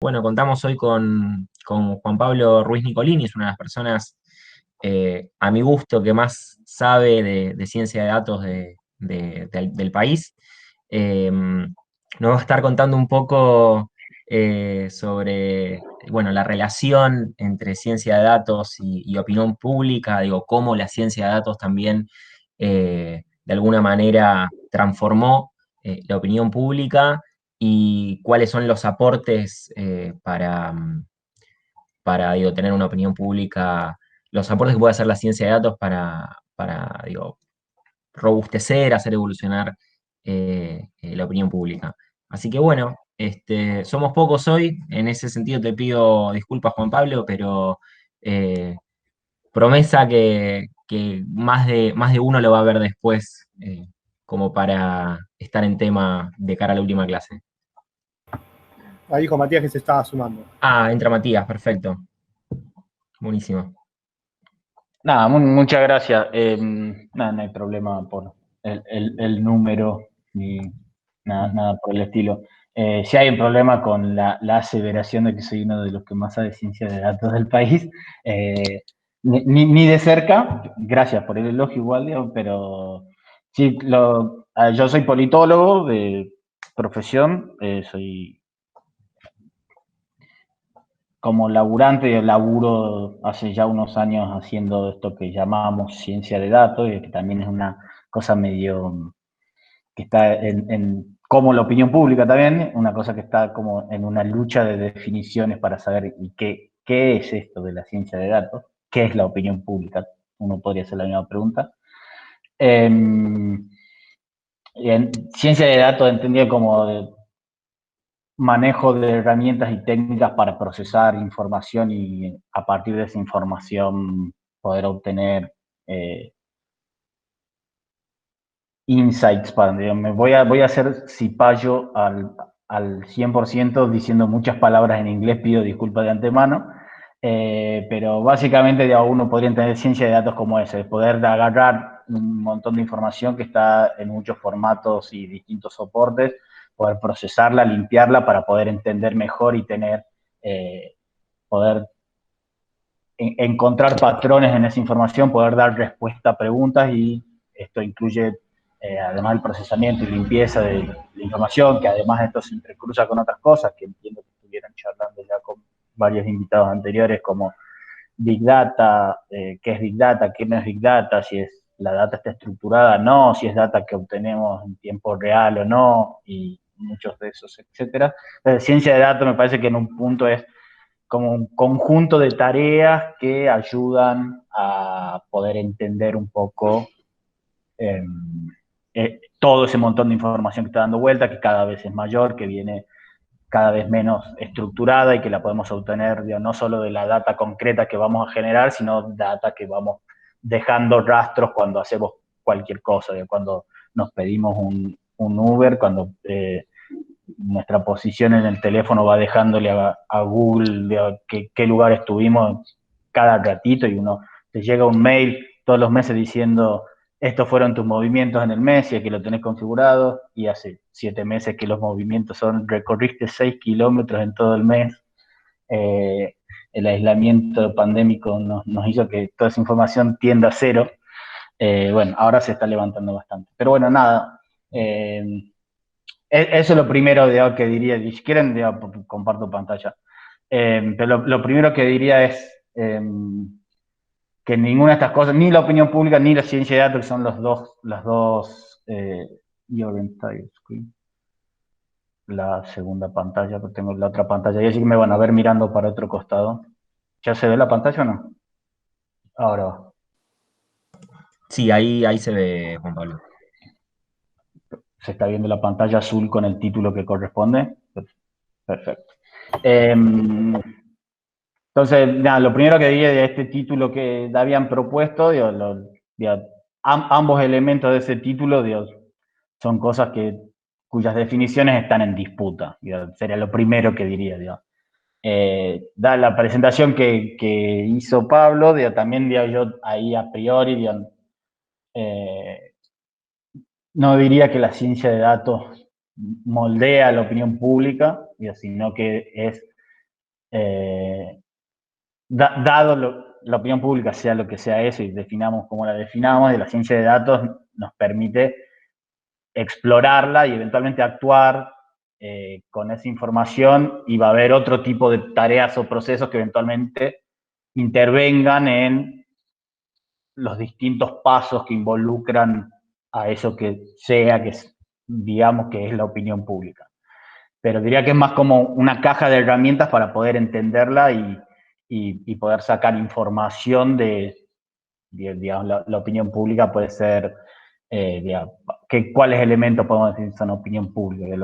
Bueno, contamos hoy con Juan Pablo Ruiz Nicolini, es una de las personas, a mi gusto, que más sabe de ciencia de datos del país. Nos va a estar contando un poco sobre, bueno, la relación entre ciencia de datos y opinión pública, digo, cómo la ciencia de datos también, de alguna manera, transformó la opinión pública y cuáles son los aportes para digo, tener una opinión pública, los aportes que puede hacer la ciencia de datos para digo, robustecer, hacer evolucionar la opinión pública. Así que bueno, somos pocos hoy, en ese sentido te pido disculpas, Juan Pablo, pero eh, promesa que más de uno lo va a ver después, como para estar en tema de cara a la última clase. Ahí dijo Matías que se estaba sumando. Ah, entra Matías, perfecto. Buenísimo. Nada, muchas gracias. Nada, no hay problema por el número ni nada por el estilo. Si hay un problema con la aseveración de que soy uno de los que más sabe ciencia de datos del país, ni de cerca, gracias por el elogio igual, digo, pero sí, yo soy politólogo de profesión, soy como laburante, yo laburo hace ya unos años haciendo esto que llamamos ciencia de datos, y que también es una cosa medio que está como la opinión pública también, una cosa que está como en una lucha de definiciones para saber qué es esto de la ciencia de datos, qué es la opinión pública. Uno podría hacer la misma pregunta. En ciencia de datos entendía como manejo de herramientas y técnicas para procesar información y a partir de esa información poder obtener insights. Voy a hacer cipayo al 100% diciendo muchas palabras en inglés, pido disculpas de antemano, pero básicamente uno podría entender ciencia de datos como ese, poder agarrar un montón de información que está en muchos formatos y distintos soportes, poder procesarla, limpiarla para poder entender mejor y poder encontrar patrones en esa información, poder dar respuesta a preguntas, y esto incluye, además del procesamiento y limpieza de la información, que además esto se entrecruza con otras cosas que entiendo que estuvieron charlando ya con varios invitados anteriores, como Big Data, qué es Big Data, qué no es Big Data, si la data está estructurada o no, si es data que obtenemos en tiempo real o no, y muchos de esos, etcétera. La ciencia de datos me parece que en un punto es como un conjunto de tareas que ayudan a poder entender un poco eh, todo ese montón de información que está dando vuelta, que cada vez es mayor, que viene cada vez menos estructurada y que la podemos obtener, digamos, no solo de la data concreta que vamos a generar, sino data que vamos dejando rastros cuando hacemos cualquier cosa, cuando nos pedimos un Uber, cuando nuestra posición en el teléfono va dejándole a Google qué lugar estuvimos cada ratito, y uno te llega un mail todos los meses diciendo estos fueron tus movimientos en el mes, y aquí lo tenés configurado, y hace 7 meses que los movimientos recorriste 6 kilómetros en todo el mes. El aislamiento pandémico nos hizo que toda esa información tienda a cero. Bueno, ahora se está levantando bastante. Pero bueno, nada. Eso es lo primero que diría. Si quieren, comparto pantalla. Pero lo primero que diría es que ninguna de estas cosas, ni la opinión pública ni la ciencia de datos, que son las dos your entire screen, la segunda pantalla, pero tengo la otra pantalla, y así que me van a ver mirando para otro costado. ¿Ya se ve la pantalla o no? Ahora va. Sí, ahí se ve, Juan Pablo. ¿Se está viendo la pantalla azul con el título que corresponde? Perfecto. Entonces, nada, lo primero que diría de este título que habían propuesto, ambos elementos de ese título, son cosas cuyas definiciones están en disputa. Sería lo primero que diría. Da la presentación que hizo Pablo, también yo ahí a priori eh, no diría que la ciencia de datos moldea la opinión pública, sino que es dado la opinión pública sea lo que sea eso y definamos como la definamos, la ciencia de datos nos permite explorarla y eventualmente actuar con esa información, y va a haber otro tipo de tareas o procesos que eventualmente intervengan en los distintos pasos que involucran a eso que sea, que digamos que es la opinión pública. Pero diría que es más como una caja de herramientas para poder entenderla y poder sacar información de digamos, la opinión pública puede ser, digamos, ¿cuáles elementos podemos decir son opinión pública? De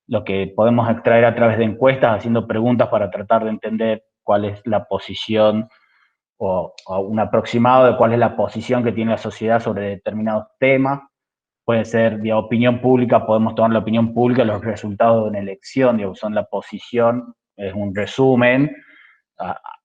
lo que podemos extraer a través de encuestas, haciendo preguntas para tratar de entender cuál es la posición o un aproximado de cuál es la posición que tiene la sociedad sobre determinados temas. Puede ser, digamos, opinión pública, podemos tomar la opinión pública, los resultados de una elección, digamos, son la posición, es un resumen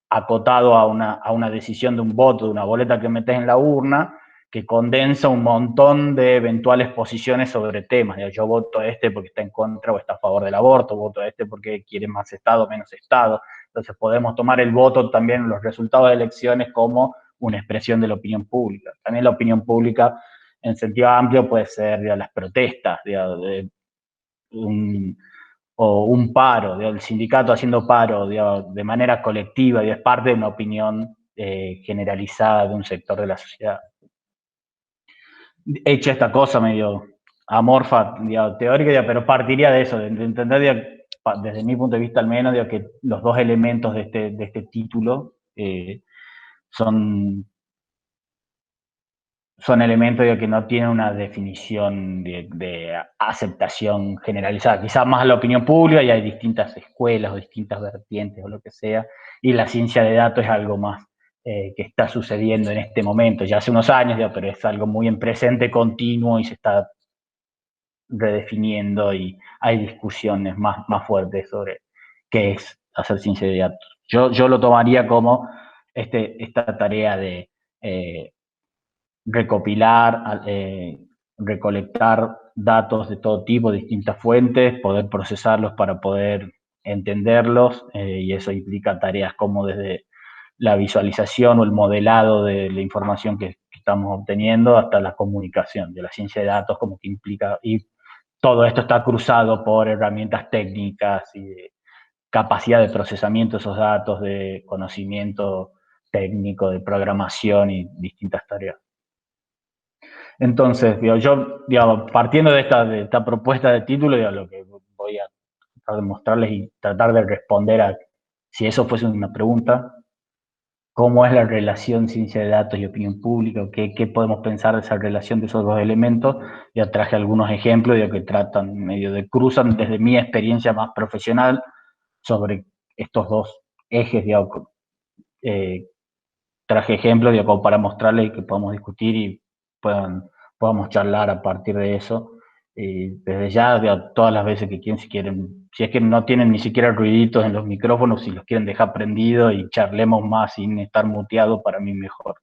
acotado a una decisión de un voto, de una boleta que metes en la urna, que condensa un montón de eventuales posiciones sobre temas. Yo voto a este porque está en contra o está a favor del aborto, voto a este porque quiere más Estado o menos Estado. Entonces podemos tomar el voto también, los resultados de elecciones, como una expresión de la opinión pública. También la opinión pública, en sentido amplio, puede ser, digamos, las protestas, digamos, o un paro, digamos, el sindicato haciendo paro, digamos, de manera colectiva, y es parte de una opinión generalizada de un sector de la sociedad. Hecha esta cosa medio amorfa, digamos, teórica, digamos, pero partiría de eso, de entender, digamos, desde mi punto de vista al menos, digamos, que los dos elementos de este título son elementos que no tienen una definición de aceptación generalizada. Quizás más la opinión pública, y hay distintas escuelas o distintas vertientes o lo que sea, y la ciencia de datos es algo más que está sucediendo en este momento, ya hace unos años, pero es algo muy en presente continuo y se está redefiniendo, y hay discusiones más fuertes sobre qué es hacer ciencia de datos. Yo lo tomaría como esta tarea de recopilar, recolectar datos de todo tipo, distintas fuentes, poder procesarlos para poder entenderlos, y eso implica tareas como desde la visualización o el modelado de la información que estamos obteniendo hasta la comunicación de la ciencia de datos, como que implica, y todo esto está cruzado por herramientas técnicas y de capacidad de procesamiento de esos datos, de conocimiento técnico, de programación y distintas tareas. Entonces, yo, partiendo de esta propuesta de título, lo que voy a tratar de mostrarles y tratar de responder a, si eso fuese una pregunta, cómo es la relación ciencia de datos y opinión pública, qué podemos pensar de esa relación de esos dos elementos. Ya traje algunos ejemplos que tratan, medio de cruzan desde mi experiencia más profesional sobre estos dos ejes, traje ejemplos como para mostrarles y que podamos discutir y podamos charlar a partir de eso. Desde ya, todas las veces que quieren, si es que no tienen ni siquiera ruiditos en los micrófonos, si los quieren dejar prendidos y charlemos más sin estar muteado, para mí mejor.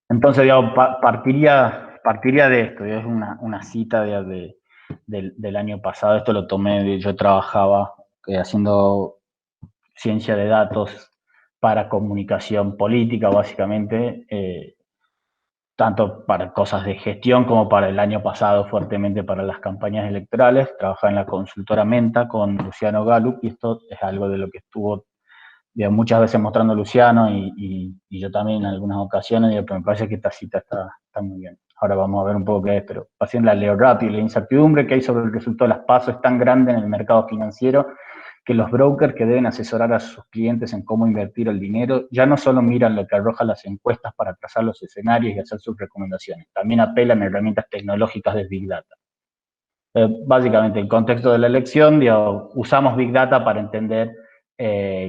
Entonces, partiría de esto, es una cita del año pasado. Esto lo tomé, yo trabajaba haciendo ciencia de datos para comunicación política, básicamente, tanto para cosas de gestión como para el año pasado fuertemente para las campañas electorales. Trabajaba en la consultora Menta con Luciano Gallup, y esto es algo de lo que estuvo muchas veces mostrando Luciano y yo también en algunas ocasiones, pero me parece que esta cita está muy bien. Ahora vamos a ver un poco qué es, pero así la leo rápido. La incertidumbre que hay sobre el resultado de las PASO es tan grande en el mercado financiero que los brokers que deben asesorar a sus clientes en cómo invertir el dinero ya no solo miran lo que arrojan las encuestas para trazar los escenarios y hacer sus recomendaciones, también apelan a herramientas tecnológicas de Big Data. Básicamente, en el contexto de la elección, usamos Big Data para entender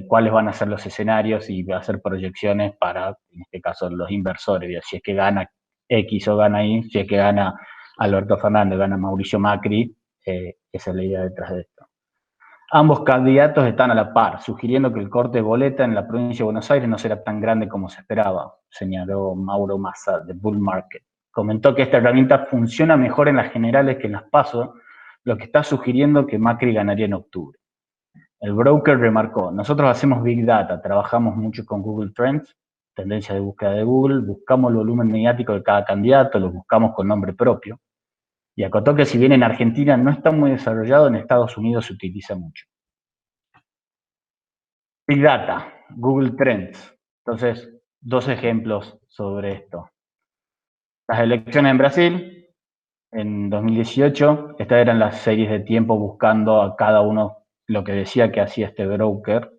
cuáles van a ser los escenarios y hacer proyecciones para, en este caso, los inversores. Si es que gana X o gana Y, si es que gana Alberto Fernández, gana Mauricio Macri, esa es la idea detrás de esto. Ambos candidatos están a la par, sugiriendo que el corte de boleta en la provincia de Buenos Aires no será tan grande como se esperaba, señaló Mauro Massa de Bull Market. Comentó que esta herramienta funciona mejor en las generales que en las PASO, lo que está sugiriendo que Macri ganaría en octubre. El broker remarcó, nosotros hacemos Big Data, trabajamos mucho con Google Trends, tendencia de búsqueda de Google, buscamos el volumen mediático de cada candidato, lo buscamos con nombre propio, y acotó que si bien en Argentina no está muy desarrollado, en Estados Unidos se utiliza mucho. Big Data, Google Trends. Entonces, dos ejemplos sobre esto. Las elecciones en Brasil, en 2018, estas eran las series de tiempo buscando a cada uno lo que decía que hacía este broker.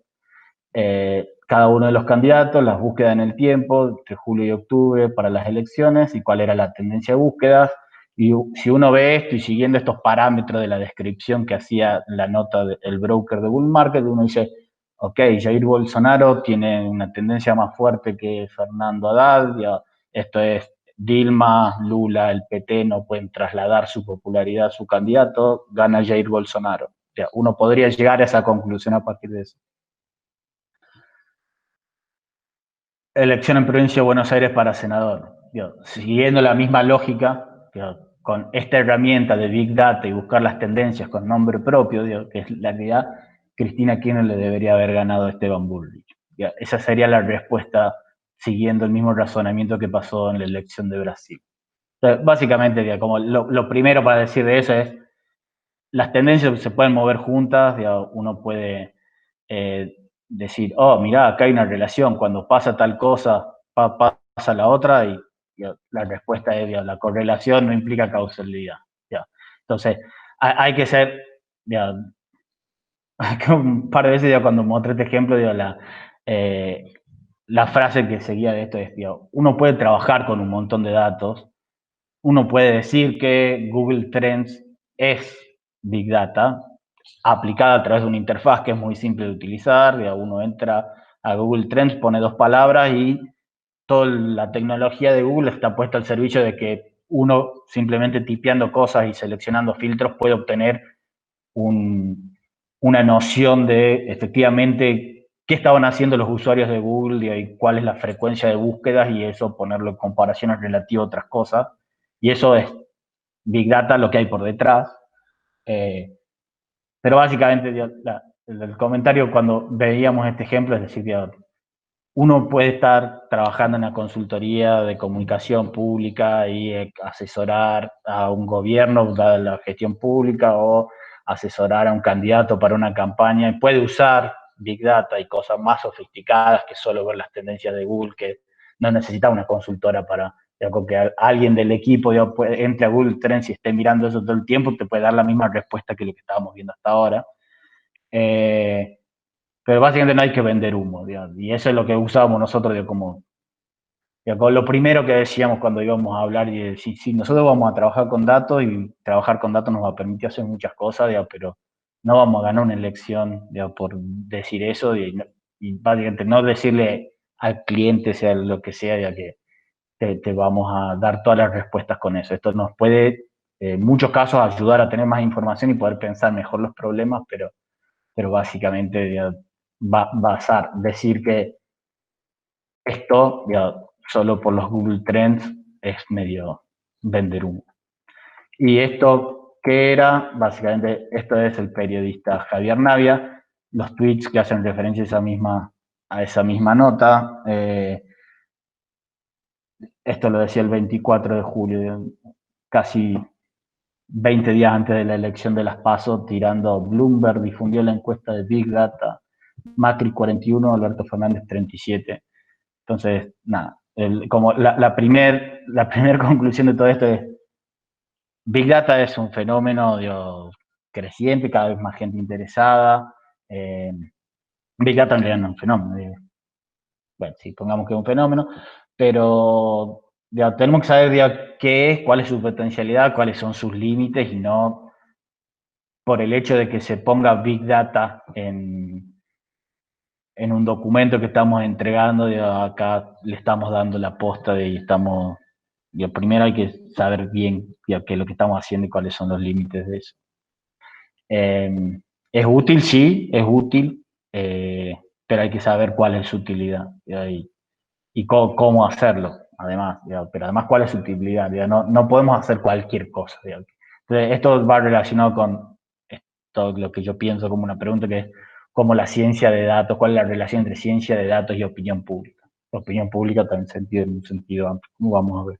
Cada uno de los candidatos, las búsquedas en el tiempo, entre julio y octubre para las elecciones y cuál era la tendencia de búsquedas. Y si uno ve esto y siguiendo estos parámetros de la descripción que hacía la nota del broker de Bull Market, uno dice, ok, Jair Bolsonaro tiene una tendencia más fuerte que Fernando Haddad, ya, esto es Dilma, Lula, el PT no pueden trasladar su popularidad a su candidato, gana Jair Bolsonaro. Ya, uno podría llegar a esa conclusión a partir de eso. Elección en Provincia de Buenos Aires para senador. Siguiendo la misma lógica, con esta herramienta de Big Data y buscar las tendencias con nombre propio, que es la realidad, Cristina Kirchner le debería haber ganado a Esteban Bullrich. Esa sería la respuesta siguiendo el mismo razonamiento que pasó en la elección de Brasil. Entonces, básicamente, como lo primero para decir de eso es, las tendencias se pueden mover juntas, uno puede decir, oh, mirá, acá hay una relación, cuando pasa tal cosa, pasa la otra, y la respuesta es, la correlación no implica causalidad. Entonces, hay que ser, un par de veces cuando mostré este ejemplo, la frase que seguía de esto es, uno puede trabajar con un montón de datos, uno puede decir que Google Trends es Big Data, aplicada a través de una interfaz que es muy simple de utilizar, uno entra a Google Trends, pone dos palabras y toda la tecnología de Google está puesta al servicio de que uno simplemente tipeando cosas y seleccionando filtros puede obtener una noción de efectivamente qué estaban haciendo los usuarios de Google y cuál es la frecuencia de búsquedas y eso ponerlo en comparaciones relativas a otras cosas. Y eso es Big Data, lo que hay por detrás. Pero básicamente el comentario cuando veíamos este ejemplo es decir, uno puede estar trabajando en una consultoría de comunicación pública y asesorar a un gobierno dada la gestión pública o asesorar a un candidato para una campaña y puede usar Big Data y cosas más sofisticadas que solo ver las tendencias de Google, que no necesita una consultora para que alguien del equipo entre a Google Trends y esté mirando eso todo el tiempo, te puede dar la misma respuesta que lo que estábamos viendo hasta ahora. Pero básicamente no hay que vender humo, y eso es lo que usábamos nosotros como lo primero que decíamos cuando íbamos a hablar, y decir, sí, nosotros vamos a trabajar con datos y trabajar con datos nos va a permitir hacer muchas cosas, pero no vamos a ganar una elección por decir eso y básicamente no decirle al cliente, sea lo que sea, que te vamos a dar todas las respuestas con eso. Esto nos puede, en muchos casos, ayudar a tener más información y poder pensar mejor los problemas, pero básicamente decir que esto, solo por los Google Trends, es medio vender humo. Y esto, ¿qué era? Básicamente, esto es el periodista Javier Navia, los tweets que hacen referencia a esa misma nota. Esto lo decía el 24 de julio, casi 20 días antes de la elección de las PASO, tirando Bloomberg, difundió la encuesta de Big Data, Macri 41, Alberto Fernández 37. Entonces, nada, como la primer conclusión de todo esto es, Big Data es un fenómeno creciente, cada vez más gente interesada. Big Data en realidad no es un fenómeno. Bueno, sí, pongamos que es un fenómeno, pero tenemos que saber qué es, cuál es su potencialidad, cuáles son sus límites y no por el hecho de que se ponga Big Data en un documento que estamos entregando, acá le estamos dando la posta y estamos, primero hay que saber bien qué es lo que estamos haciendo y cuáles son los límites de eso. Es útil, sí, es útil, pero hay que saber cuál es su utilidad y cómo hacerlo, además, pero además cuál es su utilidad, no podemos hacer cualquier cosa. Entonces, esto va relacionado con esto, lo que yo pienso como una pregunta que es, como la ciencia de datos, cuál es la relación entre ciencia de datos y opinión pública. Opinión pública también en un sentido amplio, como vamos a ver.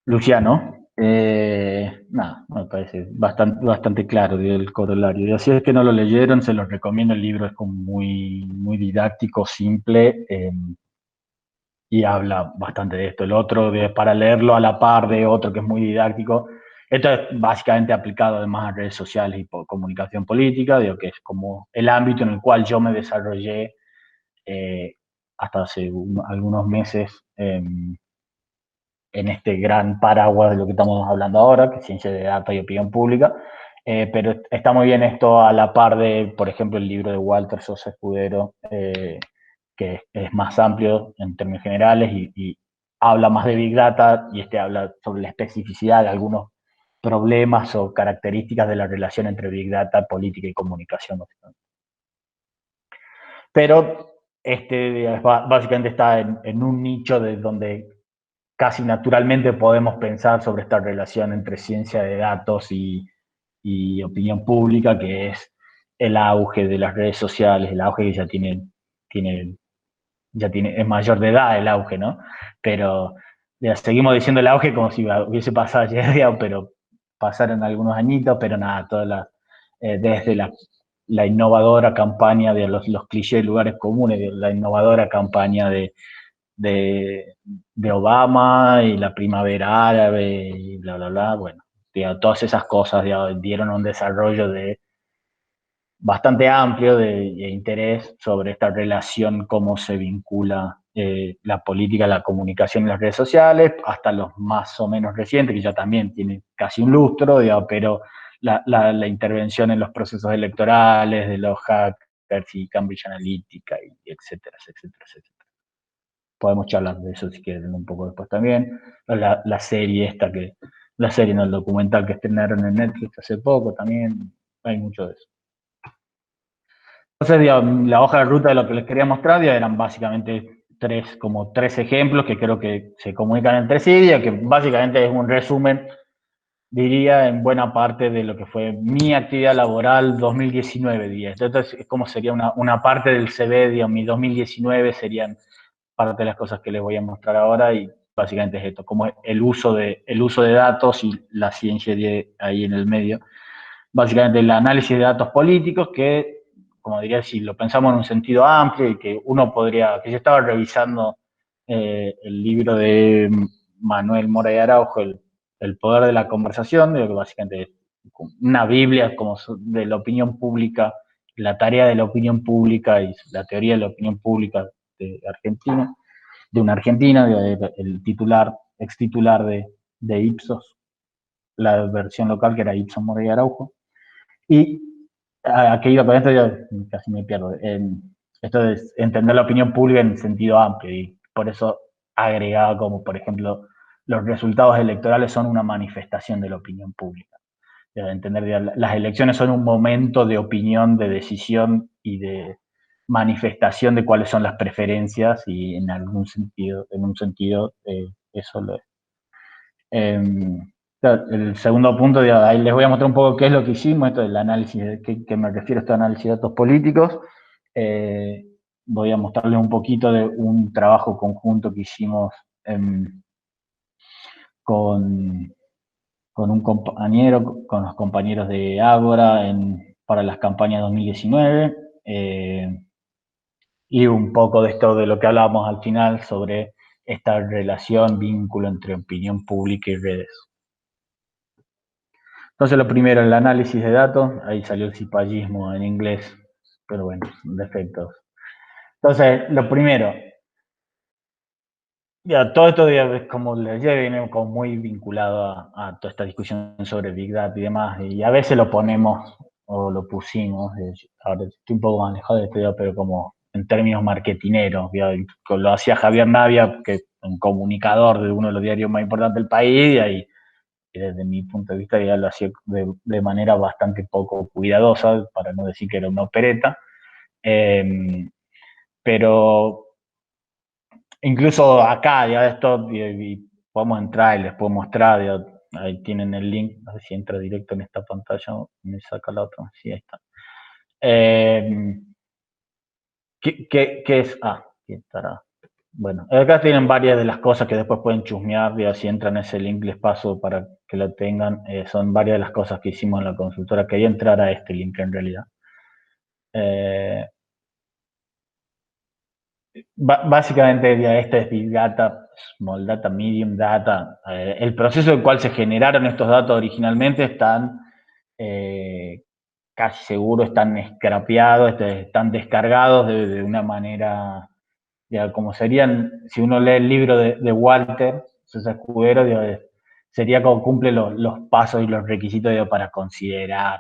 Luciano, nada, me parece bastante claro el corolario. Y así es que no lo leyeron, se los recomiendo, el libro es como muy didáctico, simple, y habla bastante de esto. El otro, para leerlo a la par de otro que es muy didáctico, esto es básicamente aplicado además a redes sociales y comunicación política, digo que es como el ámbito en el cual yo me desarrollé hasta hace algunos meses en este gran paraguas de lo que estamos hablando ahora, que es ciencia de datos y opinión pública, pero está muy bien esto a la par de, por ejemplo, el libro de Walter Sosa Escudero, que es más amplio en términos generales y habla más de Big Data, y habla sobre la especificidad de algunos problemas o características de la relación entre Big Data, política y comunicación. Pero básicamente está en un nicho de donde casi naturalmente podemos pensar sobre esta relación entre ciencia de datos y opinión pública, que es el auge de las redes sociales, el auge que es mayor de edad el auge, ¿no? Pero seguimos diciendo el auge como si hubiese pasado ayer, pero pasaron algunos añitos, pero nada, desde la innovadora campaña de los clichés, lugares comunes, de la innovadora campaña de Obama y la primavera árabe y bla, bla, bla. Bueno, todas esas cosas dieron un desarrollo bastante amplio de interés sobre esta relación, cómo se vincula la política, la comunicación y las redes sociales, hasta los más o menos recientes, que ya también tienen casi un lustro, pero la intervención en los procesos electorales de los hackers y Cambridge Analytica, y etcétera, etcétera, etcétera. Podemos charlar de eso si quieren un poco después también. La serie no, el documental que estrenaron en Netflix hace poco también, hay mucho de eso. Entonces, la hoja de ruta de lo que les quería mostrar eran básicamente tres ejemplos que creo que se comunican entre sí, que básicamente es un resumen, diría, en buena parte de lo que fue mi actividad laboral 2019, diría. Entonces, es como sería una parte del CV, mi 2019 serían parte de las cosas que les voy a mostrar ahora, y básicamente es esto, como el uso de datos y la ciencia ahí en el medio. Básicamente el análisis de datos políticos, que, como diría, si lo pensamos en un sentido amplio, y que que yo estaba revisando el libro de Manuel Mora y Araujo, el poder de la conversación, que básicamente es una biblia como de la opinión pública, la tarea de la opinión pública y la teoría de la opinión pública de Argentina, de una Argentina, el ex titular de Ipsos, la versión local que era Ipsos Mora y Araujo. Y aquí iba con esto, yo casi me pierdo. Esto es entender la opinión pública en sentido amplio, y por eso agregaba como, por ejemplo, los resultados electorales son una manifestación de la opinión pública. Entender, las elecciones son un momento de opinión, de decisión y de manifestación de cuáles son las preferencias, y en un sentido, eso lo es. El segundo punto, ahí les voy a mostrar un poco qué es lo que hicimos, esto del análisis, que me refiero a este análisis de datos políticos. Voy a mostrarles un poquito de un trabajo conjunto que hicimos con un compañero, con los compañeros de Ágora para las campañas 2019, y un poco de esto de lo que hablábamos al final sobre esta relación, vínculo entre opinión pública y redes. Entonces, lo primero, el análisis de datos, ahí salió el cipallismo en inglés, pero bueno, defectos. Entonces, lo primero, todo esto, como les decía, viene como muy vinculado a toda esta discusión sobre Big Data y demás, y a veces lo ponemos, o lo pusimos, ahora estoy un poco más alejado de esto, pero como en términos marketineros, lo hacía Javier Navia, que es un comunicador de uno de los diarios más importantes del país, y ahí, desde mi punto de vista, ya lo hacía de manera bastante poco cuidadosa, para no decir que era una opereta, pero incluso acá, esto, y podemos entrar y les puedo mostrar, ahí tienen el link, no sé si entra directo en esta pantalla o me saca la otra, sí, ahí está. ¿Qué es? Aquí estará. Bueno, acá tienen varias de las cosas que después pueden chusmear, ya si entran a ese link les paso para que lo tengan. Son varias de las cosas que hicimos en la consultora. Quería entrar a este link en realidad. Básicamente, ya este es Big Data, Small Data, Medium Data. El proceso en el cual se generaron estos datos originalmente están casi seguro, están scrapeados, están descargados de una manera, ya, como serían, si uno lee el libro de Walter César Escudero, sería como cumple los pasos y los requisitos para considerar.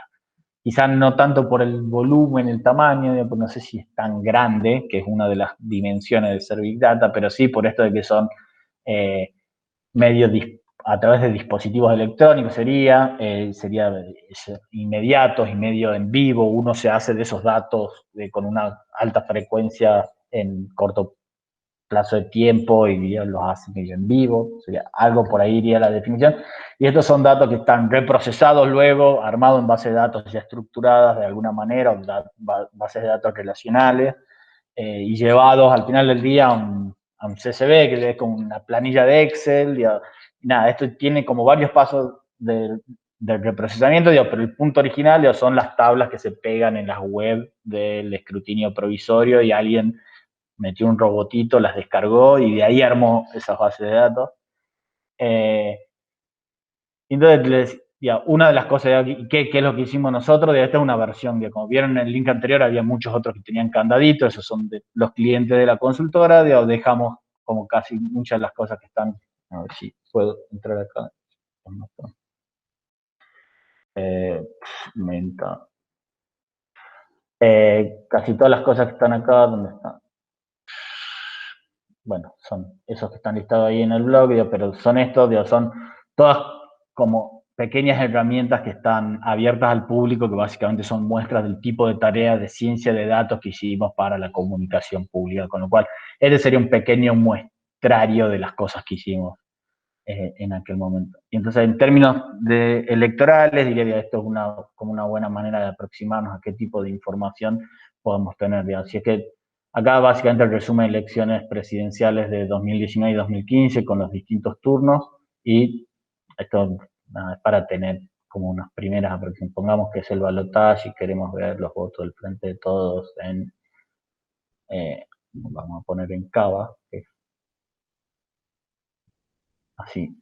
Quizás no tanto por el volumen, el tamaño, no sé si es tan grande, que es una de las dimensiones de ser Big Data, pero sí por esto de que son medios a través de dispositivos electrónicos sería inmediatos y medio en vivo. Uno se hace de esos datos con una alta frecuencia en corto plazo de tiempo y los hace medio en vivo, sería algo por ahí iría la definición. Y estos son datos que están reprocesados luego, armados en bases de datos ya estructuradas de alguna manera, o bases de datos relacionales, y llevados al final del día a un CSV, que es como una planilla de Excel. Nada, esto tiene como varios pasos del reprocesamiento, pero el punto original son las tablas que se pegan en las web del escrutinio provisorio y alguien metió un robotito, las descargó y de ahí armó esas bases de datos. Entonces, una de las cosas, ¿qué es lo que hicimos nosotros? Esta es una versión, como vieron en el link anterior, había muchos otros que tenían candaditos, esos son los clientes de la consultora, dejamos como casi muchas de las cosas que están, a ver si puedo entrar acá. Casi todas las cosas que están acá, ¿dónde están? Bueno, son esos que están listados ahí en el blog, pero son estos, son todas como pequeñas herramientas que están abiertas al público, que básicamente son muestras del tipo de tareas de ciencia de datos que hicimos para la comunicación pública, con lo cual este sería un pequeño muestrario de las cosas que hicimos en aquel momento. Y entonces, en términos electorales, diría que esto es como una buena manera de aproximarnos a qué tipo de información podemos tener. Si es que acá básicamente el resumen de elecciones presidenciales de 2019 y 2015 con los distintos turnos, y esto es para tener como unas primeras aproximaciones. Pongamos que es el balotaje y queremos ver los votos del Frente de Todos en, vamos a poner en Cava, que es así.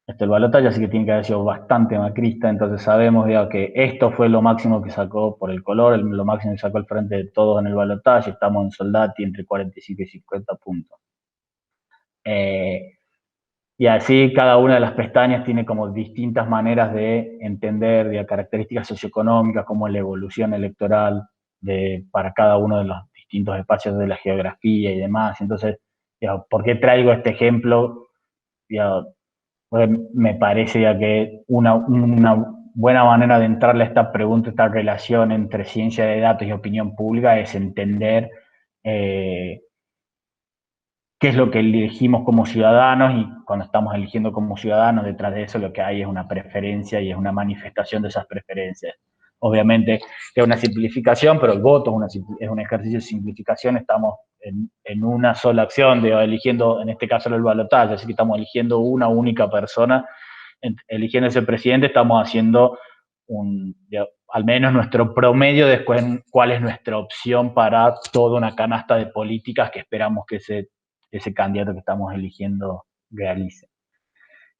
El balotaje, así que tiene que haber sido bastante macrista, entonces sabemos que esto fue lo máximo que sacó por el color, lo máximo que sacó el Frente de Todos en el balotaje, estamos en Soldati entre 45 y 50 puntos. Y así cada una de las pestañas tiene como distintas maneras de entender características socioeconómicas, como la evolución electoral para cada uno de los distintos espacios de la geografía y demás. Entonces, ¿por qué traigo este ejemplo? Me parece que una buena manera de entrarle a esta pregunta, esta relación entre ciencia de datos y opinión pública, es entender qué es lo que elegimos como ciudadanos, y cuando estamos eligiendo como ciudadanos, detrás de eso lo que hay es una preferencia y es una manifestación de esas preferencias. Obviamente es una simplificación, pero el voto es un ejercicio de simplificación. Estamos en una sola acción, eligiendo, en este caso el balotaje, así que estamos eligiendo una única persona, eligiendo ese presidente, estamos haciendo al menos nuestro promedio de cuál es nuestra opción para toda una canasta de políticas que esperamos que ese candidato que estamos eligiendo realice.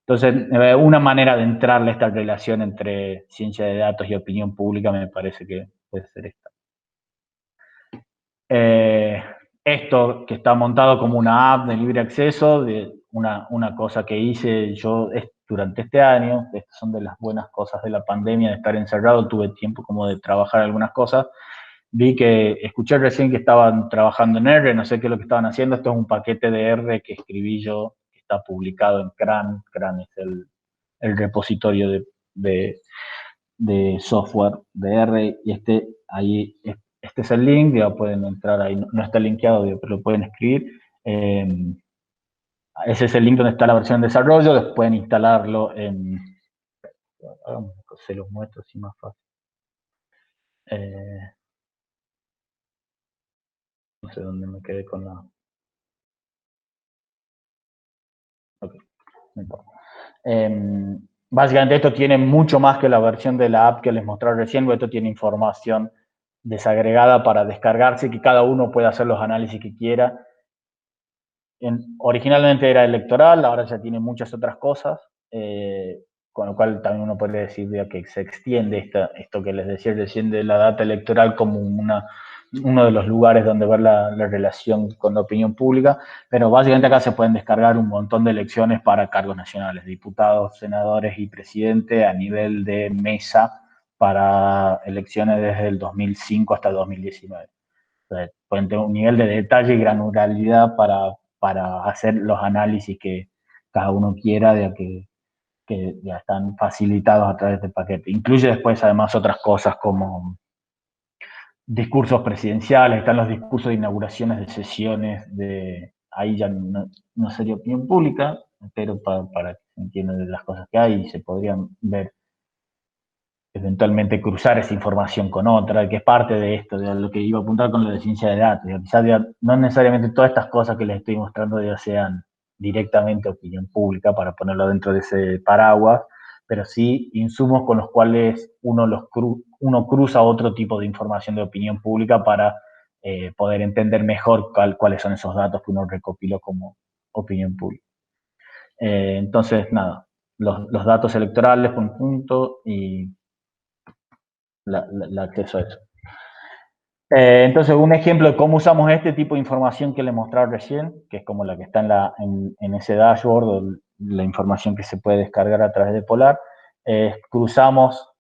Entonces, una manera de entrarle a esta relación entre ciencia de datos y opinión pública me parece que puede ser esta. Esto que está montado como una app de libre acceso, de una cosa que hice yo durante este año. Estas son de las buenas cosas de la pandemia, de estar encerrado, tuve tiempo como de trabajar algunas cosas. Escuché recién que estaban trabajando en R, no sé qué es lo que estaban haciendo. Esto es un paquete de R que escribí yo, que está publicado en CRAN. CRAN es el repositorio de software de R, y este es el link, pueden entrar ahí, no está linkeado, pero lo pueden escribir. ese es el link donde está la versión de desarrollo, después pueden instalarlo en... Se los muestro así más fácil. No sé dónde me quedé con la... Okay, no importa. Básicamente esto tiene mucho más que la versión de la app que les mostré recién, esto tiene información desagregada para descargarse, que cada uno puede hacer los análisis que quiera. Originalmente era electoral, ahora ya tiene muchas otras cosas, con lo cual también uno puede decir que se extiende esto que les decía recién de la data electoral como uno de los lugares donde ver la relación con la opinión pública, pero básicamente acá se pueden descargar un montón de elecciones para cargos nacionales, diputados, senadores y presidente a nivel de mesa para elecciones desde el 2005 hasta el 2019. Entonces, pueden tener un nivel de detalle y granularidad para hacer los análisis que cada uno quiera, que ya están facilitados a través del paquete. Incluye después además otras cosas como discursos presidenciales, están los discursos de inauguraciones de sesiones, ahí ya no sería opinión pública, pero para que se entiendan de las cosas que hay y se podrían ver, eventualmente cruzar esa información con otra, que es parte de esto, de lo que iba a apuntar con lo de ciencia de datos. Quizás no necesariamente todas estas cosas que les estoy mostrando ya sean directamente opinión pública para ponerlo dentro de ese paraguas, pero sí insumos con los cuales uno cruza otro tipo de información de opinión pública para poder entender mejor cuáles son esos datos que uno recopiló como opinión pública. Entonces, nada, los datos electorales, conjunto y el acceso a eso. Entonces, un ejemplo de cómo usamos este tipo de información que les mostraba recién, que es como la que está en ese dashboard, o la información que se puede descargar a través de Polar, cruzamos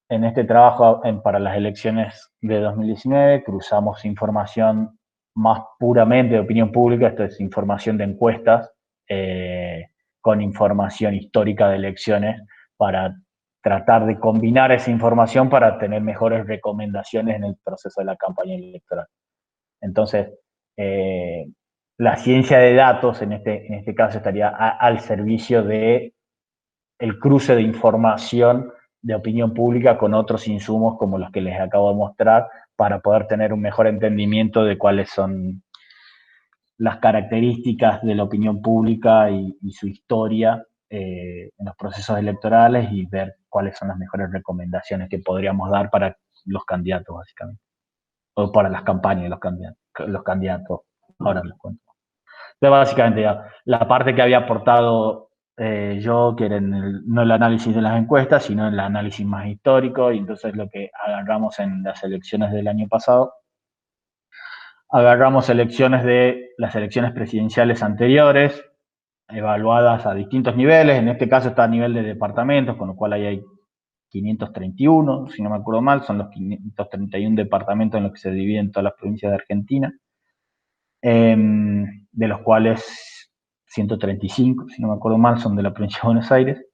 en este trabajo para las elecciones de 2019, cruzamos información más puramente de opinión pública, esto es información de encuestas, con información histórica de elecciones para tratar de combinar esa información para tener mejores recomendaciones en el proceso de la campaña electoral. Entonces, la ciencia de datos en este caso estaría al servicio de el cruce de información de opinión pública con otros insumos como los que les acabo de mostrar para poder tener un mejor entendimiento de cuáles son las características de la opinión pública y su historia en los procesos electorales y ver cuáles son las mejores recomendaciones que podríamos dar para los candidatos, básicamente. O para las campañas de los candidatos. Ahora les cuento. Entonces, básicamente, ya, la parte que había aportado yo, que era no el análisis de las encuestas, sino el análisis más histórico, y entonces lo que agarramos en las elecciones del año pasado, agarramos las elecciones presidenciales anteriores, evaluadas a distintos niveles, en este caso está a nivel de departamentos, con lo cual ahí hay 531, si no me acuerdo mal, son los 531 departamentos en los que se dividen todas las provincias de Argentina, de los cuales 135, si no me acuerdo mal, son de la provincia de Buenos Aires.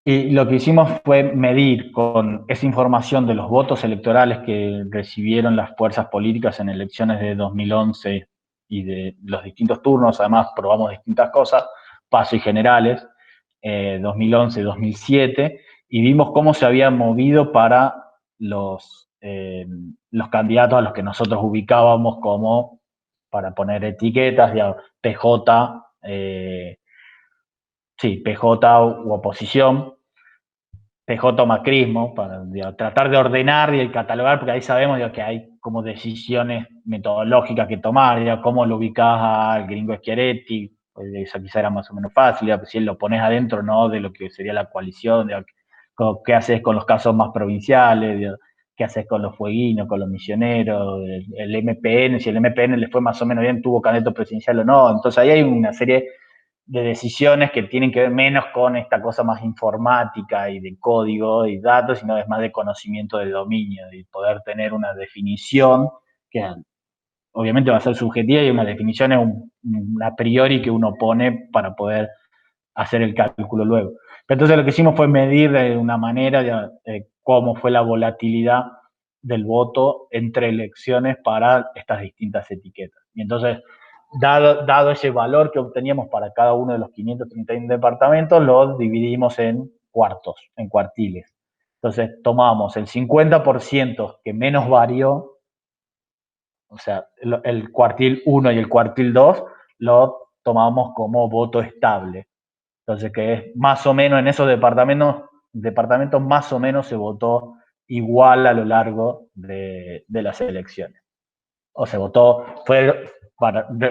Y lo que hicimos fue medir con esa información de los votos electorales que recibieron las fuerzas políticas en elecciones de 2011 y de los distintos turnos, además probamos distintas cosas, pasos y generales, 2011 y 2007, y vimos cómo se había movido para los candidatos a los que nosotros ubicábamos como, para poner etiquetas, digamos, PJ, PJ u oposición, PJ o macrismo, para tratar de ordenar y catalogar, porque ahí sabemos que hay como decisiones metodológicas que tomar, cómo lo ubicás al gringo Schiaretti, pues esa quizá era más o menos fácil, si lo pones adentro, ¿no?, de lo que sería la coalición, qué haces con los casos más provinciales, qué haces con los fueguinos, con los misioneros, el MPN, si el MPN le fue más o menos bien, tuvo candidato presidencial o no. Entonces ahí hay una serie de decisiones que tienen que ver menos con esta cosa más informática y de código y datos, sino es más de conocimiento de dominio, de poder tener una definición que obviamente va a ser subjetiva y una definición es un a priori que uno pone para poder hacer el cálculo luego. Pero entonces lo que hicimos fue medir de una manera cómo fue la volatilidad del voto entre elecciones para estas distintas etiquetas. Y entonces dado ese valor que obteníamos para cada uno de los 531 departamentos, lo dividimos en cuartos, en cuartiles. Entonces tomamos el 50% que menos varió, o sea, el cuartil 1 y el cuartil 2, lo tomamos como voto estable. Entonces, que es más o menos en esos departamentos más o menos se votó igual a lo largo de las elecciones. O se votó,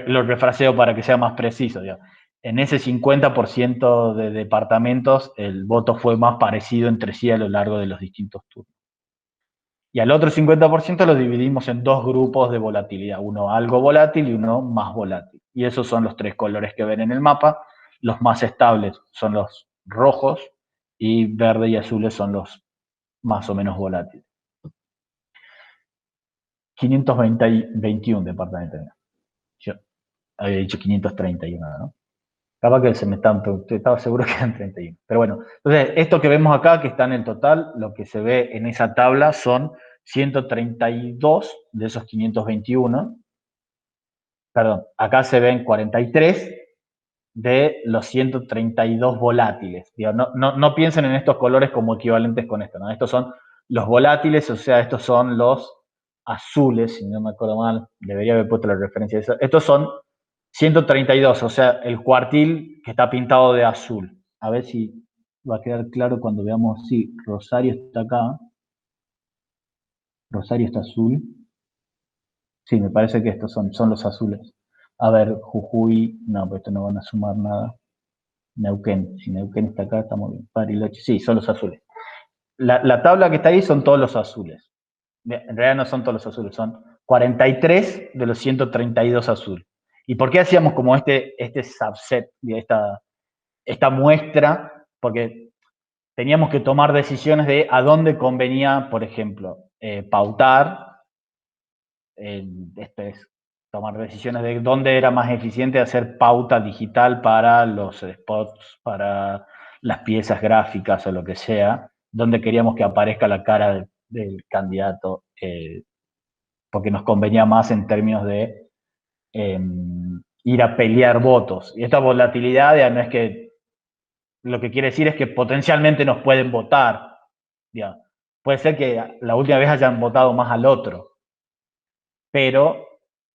lo refraseo para que sea más preciso, digamos. En ese 50% de departamentos, el voto fue más parecido entre sí a lo largo de los distintos turnos. Y al otro 50% lo dividimos en dos grupos de volatilidad, uno algo volátil y uno más volátil. Y esos son los tres colores que ven en el mapa. Los más estables son los rojos y verde y azules son los más o menos volátiles. 521 departamentos. Yo había dicho 531, ¿no? Capaz que se me estaba seguro que eran 31. Pero bueno, entonces esto que vemos acá, que está en el total, lo que se ve en esa tabla son 132 de esos 521. Perdón, acá se ven 43 de los 132 volátiles. No piensen en estos colores como equivalentes con esto, ¿no? Estos son los volátiles, o sea, estos son los azules, si no me acuerdo mal, debería haber puesto la referencia de eso. Estos son 132, o sea, el cuartil que está pintado de azul. A ver si va a quedar claro cuando veamos, sí, Rosario está acá. Rosario está azul. Sí, me parece que estos son los azules. A ver, Jujuy, no, pues estos no van a sumar nada. Neuquén, si Neuquén está acá, estamos bien. Bariloche, sí, son los azules. La tabla que está ahí son todos los azules. En realidad no son todos los azules, son 43 de los 132 azules. ¿Y por qué hacíamos como este subset, esta muestra? Porque teníamos que tomar decisiones de a dónde convenía, por ejemplo, pautar, tomar decisiones de dónde era más eficiente hacer pauta digital para los spots, para las piezas gráficas o lo que sea, dónde queríamos que aparezca la cara del candidato, porque nos convenía más en términos de ir a pelear votos. Y esta volatilidad ya no es que, lo que quiere decir es que potencialmente nos pueden votar. Ya. Puede ser que la última vez hayan votado más al otro, pero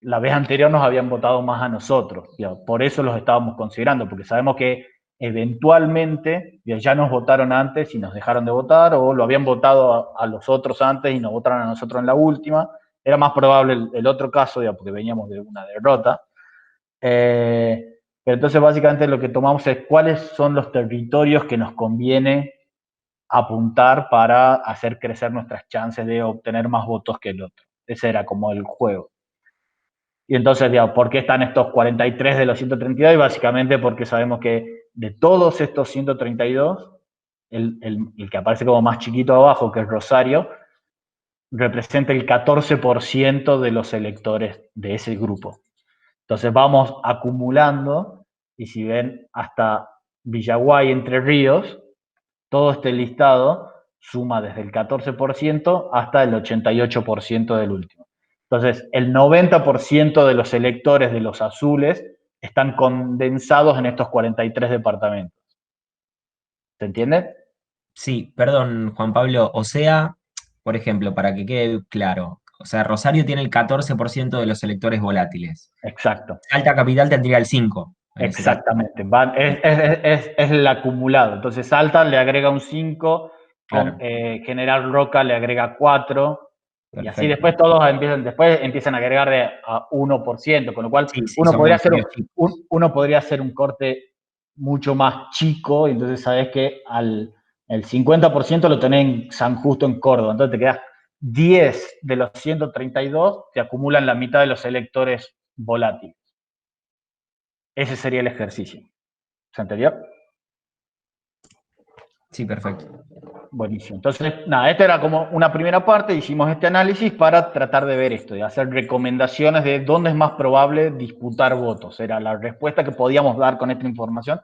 la vez anterior nos habían votado más a nosotros. Por eso los estábamos considerando, porque sabemos que eventualmente ya nos votaron antes y nos dejaron de votar, o lo habían votado a los otros antes y nos votaron a nosotros en la última. Era más probable el otro caso, porque veníamos de una derrota. Pero entonces básicamente lo que tomamos es cuáles son los territorios que nos conviene apuntar para hacer crecer nuestras chances de obtener más votos que el otro. Ese era como el juego. Y entonces, ¿por qué están estos 43 de los 132? Y básicamente porque sabemos que de todos estos 132, el que aparece como más chiquito abajo, que es Rosario, representa el 14% de los electores de ese grupo. Entonces vamos acumulando, y si ven hasta Villaguay, Entre Ríos, todo este listado suma desde el 14% hasta el 88% del último. Entonces, el 90% de los electores de los azules están condensados en estos 43 departamentos. ¿Se entiende? Sí, perdón, Juan Pablo. O sea, por ejemplo, para que quede claro, o sea, Rosario tiene el 14% de los electores volátiles. Exacto. Salta Capital tendría el 5%. Exactamente. Es el acumulado. Entonces, Salta le agrega un 5, Claro. General Roca le agrega 4, Perfecto. y así después todos empiezan a agregar a 1%, con lo cual sí, uno podría hacer un corte mucho más chico, y entonces sabes que el 50% lo tenés en San Justo, en Córdoba, entonces te quedas 10 de los 132, te acumulan la mitad de los electores volátiles. Ese sería el ejercicio. ¿Se entendió? Sí, perfecto. Buenísimo. Entonces, nada, esta era como una primera parte, hicimos este análisis para tratar de ver esto, de hacer recomendaciones de dónde es más probable disputar votos. Era la respuesta que podíamos dar con esta información.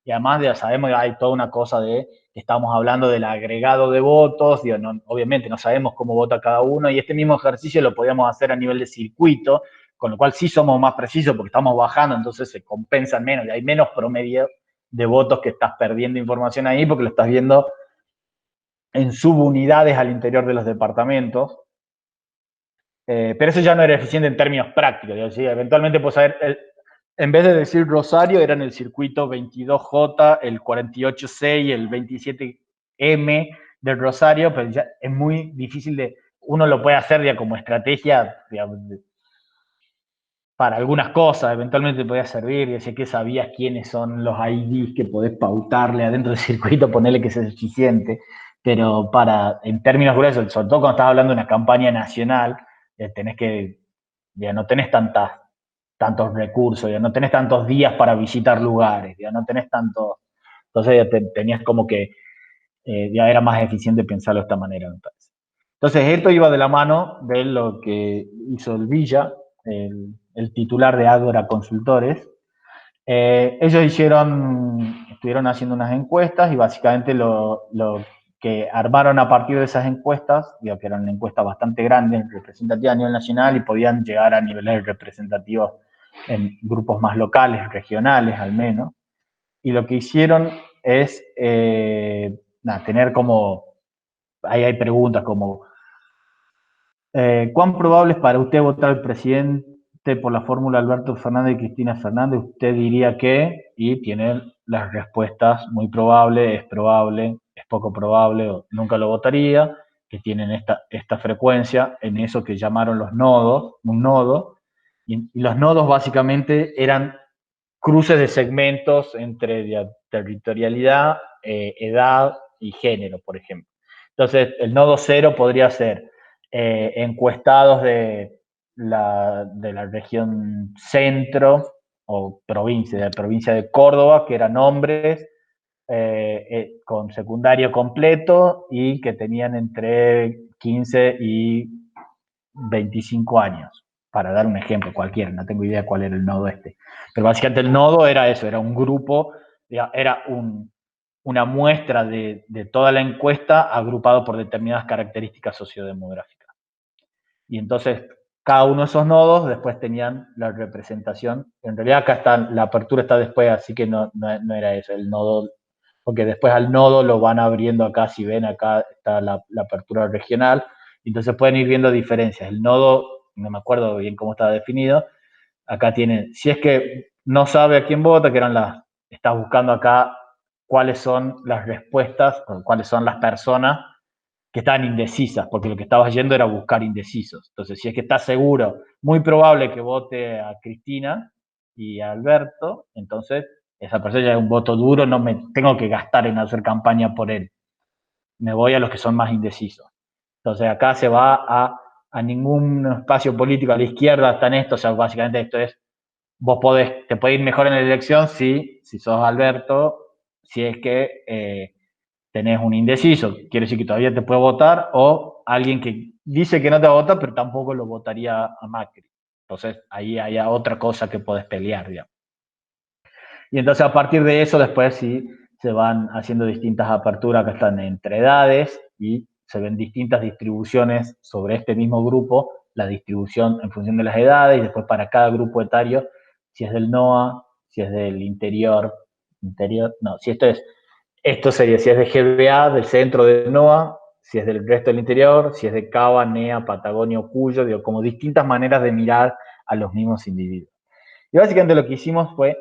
Y además ya sabemos que hay toda una cosa de que estamos hablando del agregado de votos, obviamente no sabemos cómo vota cada uno, y este mismo ejercicio lo podíamos hacer a nivel de circuito, con lo cual sí somos más precisos porque estamos bajando, entonces se compensan menos, y hay menos promedio de votos que estás perdiendo información ahí porque lo estás viendo en subunidades al interior de los departamentos. Pero eso ya no era eficiente en términos prácticos. Eventualmente, pues, en vez de decir Rosario, era en el circuito 22J, el 48C y el 27M del Rosario, pero ya es muy difícil uno lo puede hacer ya como estrategia, digamos, para algunas cosas, eventualmente te podía servir, decía que sabías quiénes son los IDs que podés pautarle adentro del circuito, ponerle que sea suficiente, pero en términos gruesos, sobre todo cuando estás hablando de una campaña nacional, tenés que, ya no tenés tantos recursos, ya no tenés tantos días para visitar lugares, ya no tenés tantos, entonces ya tenías como que, ya era más eficiente pensarlo de esta manera, me parece. Entonces esto iba de la mano de lo que hizo el Villa, el titular de Ágora Consultores. Ellos estuvieron haciendo unas encuestas y básicamente lo que armaron a partir de esas encuestas, digo que eran encuestas bastante grandes, representativas a nivel nacional y podían llegar a niveles representativos en grupos más locales, regionales al menos. Y lo que hicieron es tener como, ahí hay preguntas como, ¿cuán probable es para usted votar al presidente por la fórmula Alberto Fernández y Cristina Fernández? Usted diría que, y tienen las respuestas muy probable, es poco probable o nunca lo votaría, que tienen esta frecuencia en eso que llamaron los nodos, un nodo, y los nodos básicamente eran cruces de segmentos entre territorialidad, edad y género, por ejemplo. Entonces, el nodo 0 podría ser encuestados de la región centro o provincia, de la provincia de Córdoba, que eran hombres con secundario completo y que tenían entre 15 y 25 años, para dar un ejemplo cualquiera, no tengo idea cuál era el nodo este. Pero básicamente el nodo era eso, era un grupo, era una muestra de toda la encuesta agrupado por determinadas características sociodemográficas. Y entonces cada uno de esos nodos después tenían la representación. En realidad acá la apertura está después, así que no era eso, el nodo, porque después al nodo lo van abriendo acá, si ven acá está la apertura regional, entonces pueden ir viendo diferencias. El nodo, no me acuerdo bien cómo estaba definido, acá tienen, si es que no sabe a quién vota, que está buscando acá cuáles son las respuestas, o cuáles son las personas que estaban indecisas, porque lo que estaba yendo era buscar indecisos. Entonces, si es que está seguro, muy probable que vote a Cristina y a Alberto, entonces esa persona ya es un voto duro, no me tengo que gastar en hacer campaña por él. Me voy a los que son más indecisos. Entonces, acá se va a ningún espacio político a la izquierda, está en esto, o sea, básicamente esto es, vos te podés ir mejor en la elección si sos Alberto, si es que tenés un indeciso, quiere decir que todavía te puede votar, o alguien que dice que no te va a votar, pero tampoco lo votaría a Macri. Entonces, ahí hay otra cosa que podés pelear, digamos. Y entonces, a partir de eso, después sí se van haciendo distintas aperturas que están entre edades y se ven distintas distribuciones sobre este mismo grupo, la distribución en función de las edades y después para cada grupo etario, si es del NOA, si es del interior, no, si esto sería si es de GBA, del centro de NOA, si es del resto del interior, si es de Cava, NEA, Patagonia o Cuyo, digo, como distintas maneras de mirar a los mismos individuos. Y básicamente lo que hicimos fue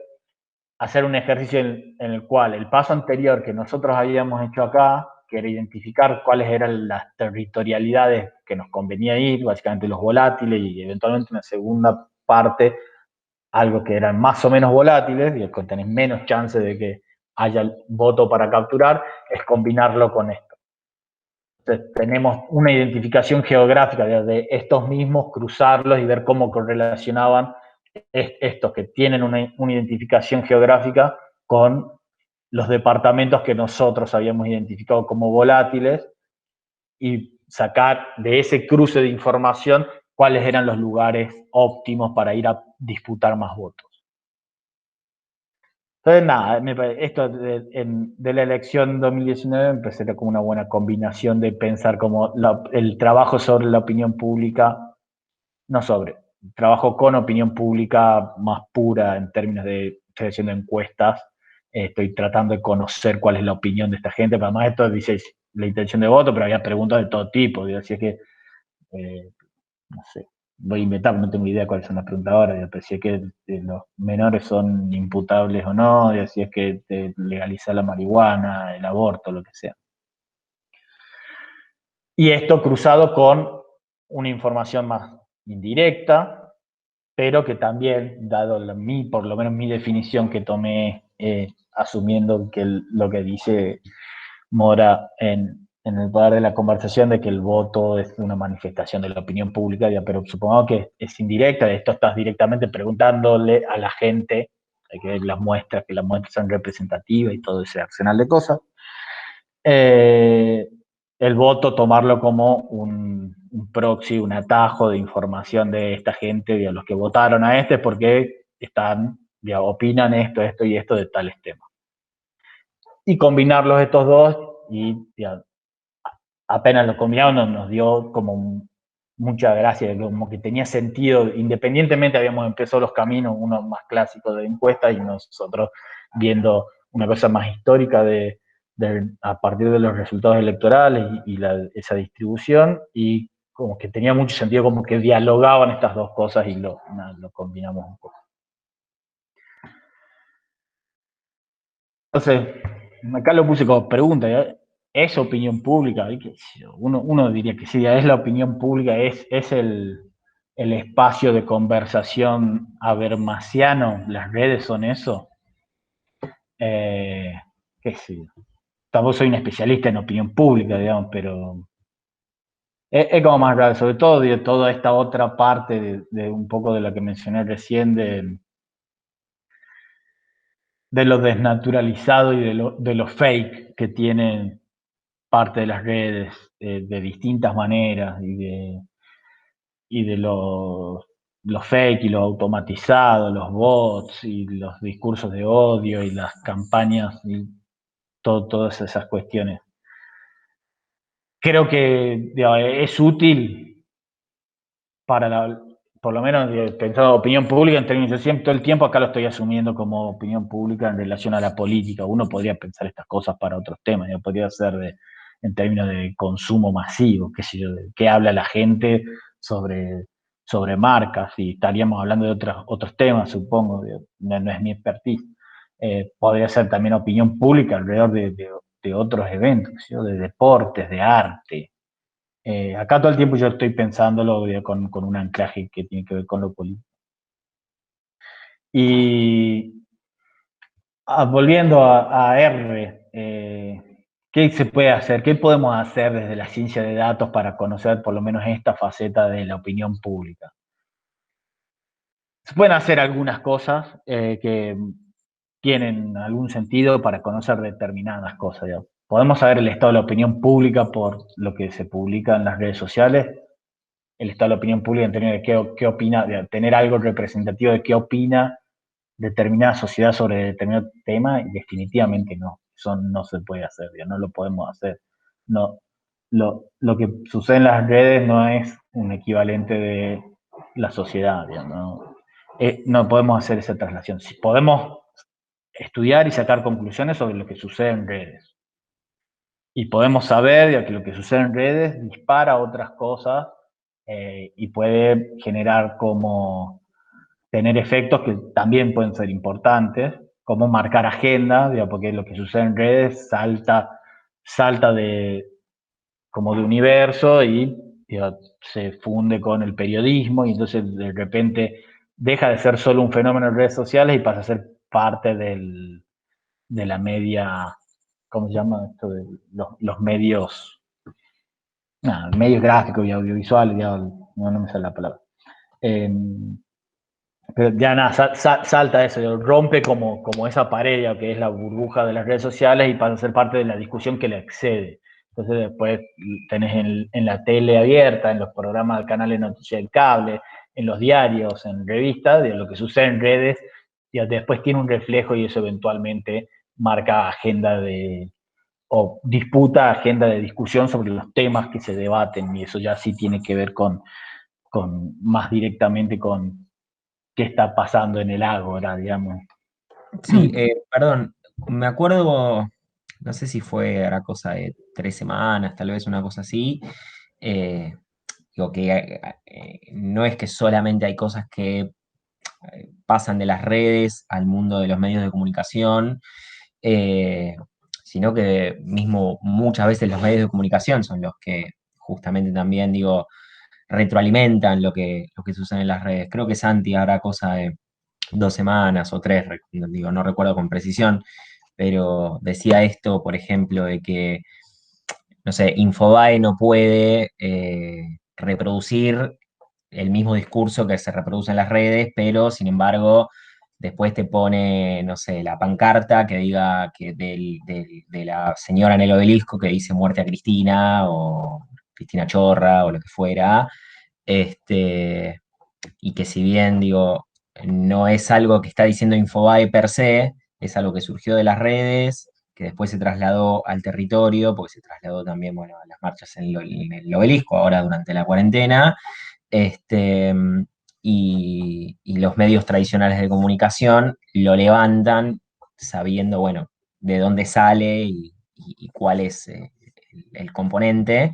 hacer un ejercicio en el cual el paso anterior que nosotros habíamos hecho acá, que era identificar cuáles eran las territorialidades que nos convenía ir, básicamente los volátiles y eventualmente una segunda parte, algo que eran más o menos volátiles, y que tenés menos chance de que haya voto para capturar, es combinarlo con esto. Entonces, tenemos una identificación geográfica de estos mismos, cruzarlos y ver cómo correlacionaban estos que tienen una identificación geográfica con los departamentos que nosotros habíamos identificado como volátiles y sacar de ese cruce de información cuáles eran los lugares óptimos para ir a disputar más votos. Entonces, nada, esto de la elección 2019 me parece como una buena combinación de pensar como el trabajo sobre la opinión pública, no sobre, trabajo con opinión pública más pura en términos de, estoy haciendo encuestas, estoy tratando de conocer cuál es la opinión de esta gente, pero además esto dice la intención de voto, pero había preguntas de todo tipo, digo, así es que, no sé, voy a inventar, no tengo idea cuáles son las preguntas ahora, digo, pero si es que los menores son imputables o no, digo, si es que legalizar la marihuana, el aborto, lo que sea. Y esto cruzado con una información más indirecta, pero que también, dado por lo menos mi definición que tomé, asumiendo que lo que dice Mora en el poder de la conversación, de que el voto es una manifestación de la opinión pública, pero supongo que es indirecta, de esto estás directamente preguntándole a la gente, hay que ver las muestras, que las muestras son representativas y todo ese arsenal de cosas. El voto tomarlo como un proxy, un atajo de información de esta gente, de los que votaron a este, porque opinan esto y esto de tales temas. Y combinarlos estos dos, y apenas lo combinamos nos dio como mucha gracia, como que tenía sentido, independientemente habíamos empezado los caminos, uno más clásico de encuesta y nosotros viendo una cosa más histórica a partir de los resultados electorales y esa distribución, y como que tenía mucho sentido, como que dialogaban estas dos cosas y lo combinamos un poco. Entonces, acá lo puse como pregunta, ¿es opinión pública? Uno diría que sí, es la opinión pública, es el espacio de conversación habermasiano, las redes son eso. Qué sé yo. Tampoco soy un especialista en opinión pública, digamos, pero es como más grave, sobre todo de toda esta otra parte de un poco de lo que mencioné recién, de lo desnaturalizado y de lo fake que tienen parte de las redes de distintas maneras y de los fake y lo automatizado, los bots y los discursos de odio y las campañas y todas esas cuestiones. Creo que es útil para por lo menos pensando en opinión pública, en términos, yo siempre todo el tiempo acá lo estoy asumiendo como opinión pública en relación a la política. Uno podría pensar estas cosas para otros temas, podría ser en términos de consumo masivo, qué sé yo, de qué habla la gente sobre marcas, y estaríamos hablando de otros temas, supongo, no es mi expertise. Podría ser también opinión pública alrededor de otros eventos, de deportes, de arte. Acá todo el tiempo yo estoy pensándolo con un anclaje que tiene que ver con lo político. Y volviendo a R, ¿qué se puede hacer? ¿Qué podemos hacer desde la ciencia de datos para conocer por lo menos esta faceta de la opinión pública? Se pueden hacer algunas cosas que tienen algún sentido para conocer determinadas cosas. Podemos saber el estado de la opinión pública por lo que se publica en las redes sociales, el estado de la opinión pública en términos de qué opina, de tener algo representativo de qué opina determinada sociedad sobre determinado tema, y definitivamente no. Eso no se puede hacer, no lo podemos hacer. No, lo que sucede en las redes no es un equivalente de la sociedad, no podemos hacer esa traslación. Si podemos estudiar y sacar conclusiones sobre lo que sucede en redes. Y podemos saber que lo que sucede en redes dispara otras cosas y puede generar como tener efectos que también pueden ser importantes, como marcar agenda, porque lo que sucede en redes salta como de universo y se funde con el periodismo, y entonces de repente deja de ser solo un fenómeno en redes sociales y pasa a ser parte de la media, ¿cómo se llama esto? De los medios, medios gráficos y audiovisuales, no me sale la palabra. Pero ya nada, salta eso, rompe como esa pared que es la burbuja de las redes sociales y pasa a ser parte de la discusión que le excede. Entonces después tenés en la tele abierta, en los programas del canal de noticias del cable, en los diarios, en revistas, de lo que sucede en redes, y después tiene un reflejo y eso eventualmente marca agenda o disputa agenda de discusión sobre los temas que se debaten, y eso ya sí tiene que ver con más directamente con qué está pasando en el ágora, digamos. Sí, perdón, me acuerdo, no sé si fue la cosa de 3 semanas, tal vez una cosa así. eh, Digo que no es que solamente hay cosas que pasan de las redes al mundo de los medios de comunicación, eh, sino que mismo muchas veces los medios de comunicación son los que justamente también, digo, retroalimentan lo que sucede en las redes. Creo que Santi hará cosa de 2 semanas o 3, digo, no recuerdo con precisión, pero decía esto, por ejemplo, de que, no sé, Infobae no puede reproducir el mismo discurso que se reproduce en las redes, pero sin embargo, después te pone, no sé, la pancarta que diga que de la señora en el obelisco que dice muerte a Cristina o Cristina Chorra o lo que fuera. Este, y que si bien, digo, no es algo que está diciendo Infobae per se, es algo que surgió de las redes, que después se trasladó al territorio, porque se trasladó también, bueno, a las marchas en el obelisco, ahora durante la cuarentena, este, y los medios tradicionales de comunicación lo levantan sabiendo, bueno, de dónde sale y cuál es el componente,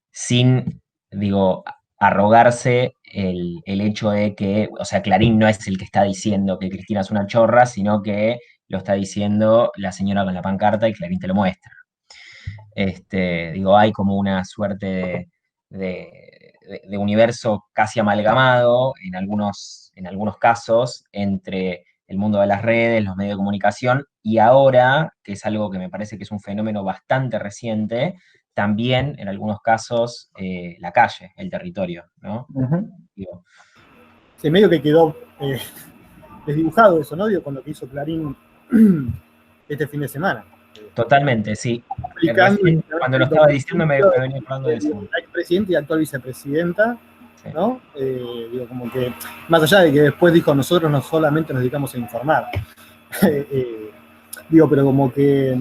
sin, digo, arrogarse el hecho de que, o sea, Clarín no es el que está diciendo que Cristina es una chorra, sino que lo está diciendo la señora con la pancarta y Clarín te lo muestra. Digo, hay como una suerte de universo casi amalgamado en algunos casos entre el mundo de las redes, los medios de comunicación, y ahora, que es algo que me parece que es un fenómeno bastante reciente, también en algunos casos la calle, el territorio, ¿no? Digo, Sí, medio que quedó desdibujado eso, ¿no? Digo, con lo que hizo Clarín este fin de semana. totalmente, sí. Publicando y Recién, cuando lo el estaba diciendo, me domicilio venía acordando de eso. la expresidenta y actual vicepresidenta, Sí. ¿no? Digo, como que, más allá de que después dijo, nosotros no solamente nos dedicamos a informar, digo, pero como que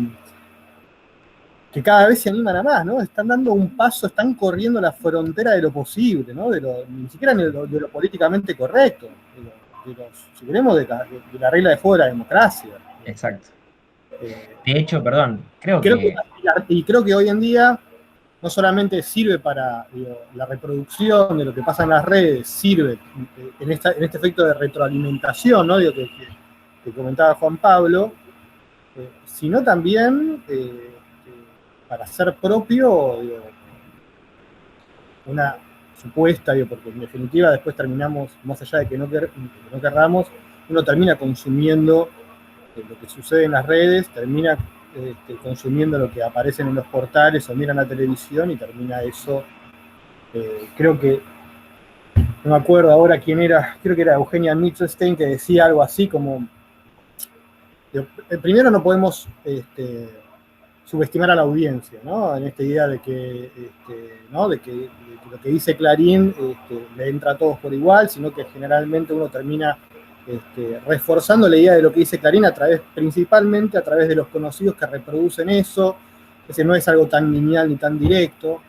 cada vez se animan a más, ¿no? Están dando un paso, están corriendo la frontera de lo posible, ¿no? Ni siquiera de lo políticamente correcto, si queremos, de la regla de juego de la democracia. Exacto. Eh, De hecho, perdón, creo creo que, que y creo que hoy en día no solamente sirve para la reproducción de lo que pasa en las redes, sirve en este efecto de retroalimentación, ¿no? Digo, que comentaba Juan Pablo, sino también para hacer propio una supuesta, porque en definitiva después terminamos, más allá de que no querramos, uno termina consumiendo lo que sucede en las redes, termina consumiendo lo que aparece en los portales o mira en la televisión y termina eso. Creo que, no me acuerdo ahora quién era, creo que era Eugenia Mittelstein que decía algo así como, primero no podemos subestimar a la audiencia, ¿no? En esta idea de que, ¿no? de que lo que dice Clarín le entra a todos por igual, sino que generalmente uno termina reforzando la idea de lo que dice Clarín principalmente a través de los conocidos que reproducen eso. Ese no es algo tan lineal ni tan directo,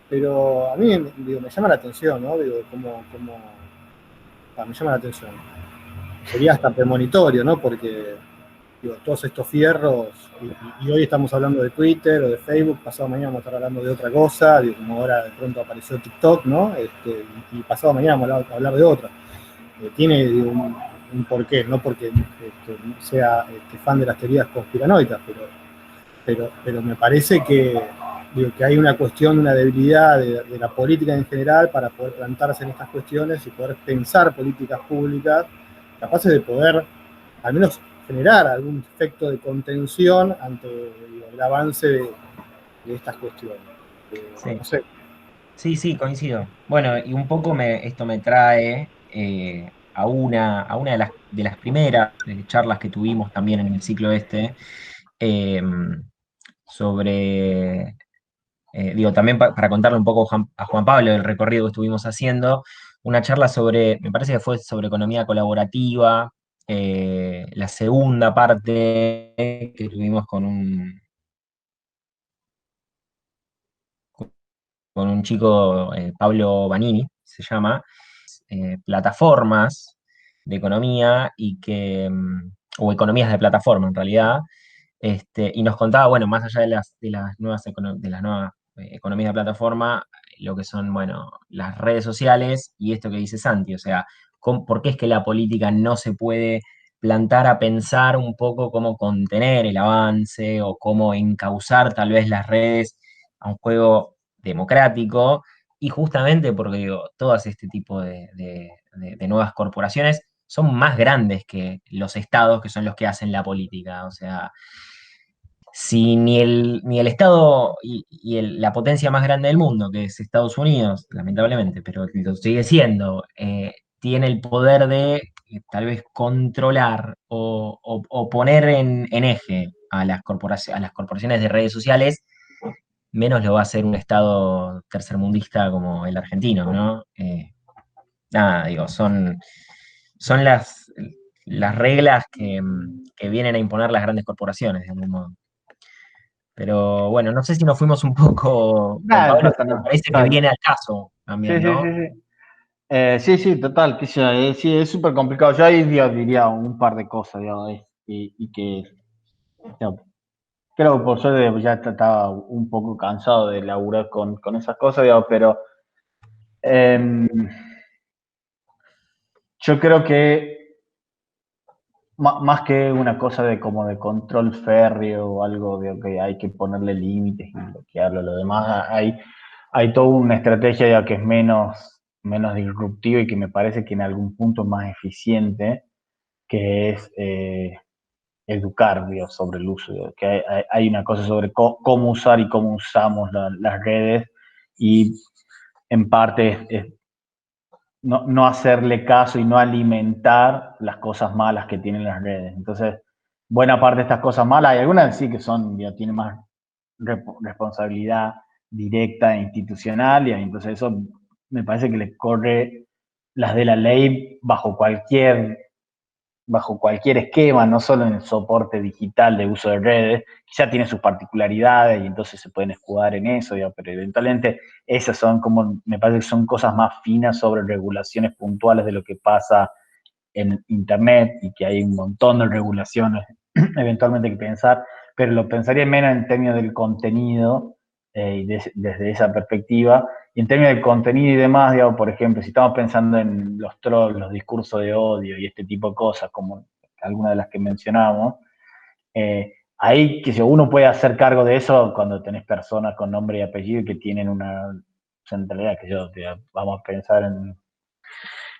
pero a mí me llama la atención, ¿no? Me llama la atención. Sería hasta premonitorio, ¿no? Porque todos estos fierros, y hoy estamos hablando de Twitter o de Facebook, pasado mañana vamos a estar hablando de otra cosa, como ahora de pronto apareció TikTok, ¿no? Y pasado mañana vamos a hablar de otra. Tiene un porqué, no porque sea fan de las teorías conspiranoicas, pero me parece que hay una cuestión, una debilidad de la política en general para poder plantarse en estas cuestiones y poder pensar políticas públicas capaces de poder al menos generar algún efecto de contención ante el avance de estas cuestiones. sí. No sé. Sí, sí, coincido. Bueno, y un poco esto me trae a una de las primeras charlas que tuvimos también en el ciclo este, eh, sobre, digo, también para contarle un poco a Juan Pablo el recorrido que estuvimos haciendo, una charla sobre, me parece que fue sobre economía colaborativa, la segunda parte que tuvimos con un chico, Pablo Vanini, se llama, plataformas de economía o economías de plataforma en realidad, y nos contaba, bueno, más allá de las nuevas economías de plataforma, lo que son, bueno, las redes sociales y esto que dice Santi, o sea, ¿por qué es que la política no se puede plantar a pensar un poco cómo contener el avance o cómo encauzar tal vez las redes a un juego democrático? Y justamente porque digo, todas este tipo de nuevas corporaciones son más grandes que los estados que son los que hacen la política. O sea, si ni el Estado la potencia más grande del mundo, que es Estados Unidos, lamentablemente, pero lo sigue siendo, tiene el poder de tal vez controlar o poner en eje a las corporaciones de redes sociales, menos lo va a hacer un Estado tercermundista como el argentino, ¿no? Nada, digo, son las reglas que vienen a imponer las grandes corporaciones, de algún modo. Pero bueno, no sé si nos fuimos un poco con Nada, no Pablo, pasa pero nada. parece que Total. viene al caso Sí, también, sí, ¿no? sí, sí. Sí, total, que sí, es súper complicado. Yo ahí diría un par de cosas, digamos, y que digamos, creo que por suerte pues, ya estaba un poco cansado de laburar con esas cosas, digamos, pero em, yo creo que más que una cosa de como de control férreo o algo de que hay que ponerle límites y bloquearlo, lo demás, hay toda una estrategia ya que es menos disruptiva y que me parece que en algún punto es más eficiente, que es educar, digo, sobre el uso. Digo, que hay una cosa sobre cómo usar y cómo usamos las redes y en parte no hacerle caso y no alimentar las cosas malas que tienen las redes. Entonces, buena parte de estas cosas malas, hay algunas sí que son, ya tienen más responsabilidad directa e institucional, y entonces eso me parece que le corre las de la ley bajo cualquier esquema, no solo en el soporte digital de uso de redes, ya tiene sus particularidades y entonces se pueden escudar en eso, digamos, pero eventualmente esas son como, me parece que son cosas más finas sobre regulaciones puntuales de lo que pasa en Internet y que hay un montón de regulaciones eventualmente que pensar, pero lo pensaría menos en términos del contenido y desde esa perspectiva. Y en términos del contenido y demás, digamos, por ejemplo, si estamos pensando en los trolls, los discursos de odio y este tipo de cosas, como algunas de las que mencionábamos, ahí que si uno puede hacer cargo de eso cuando tenés personas con nombre y apellido que tienen una centralidad que vamos a pensar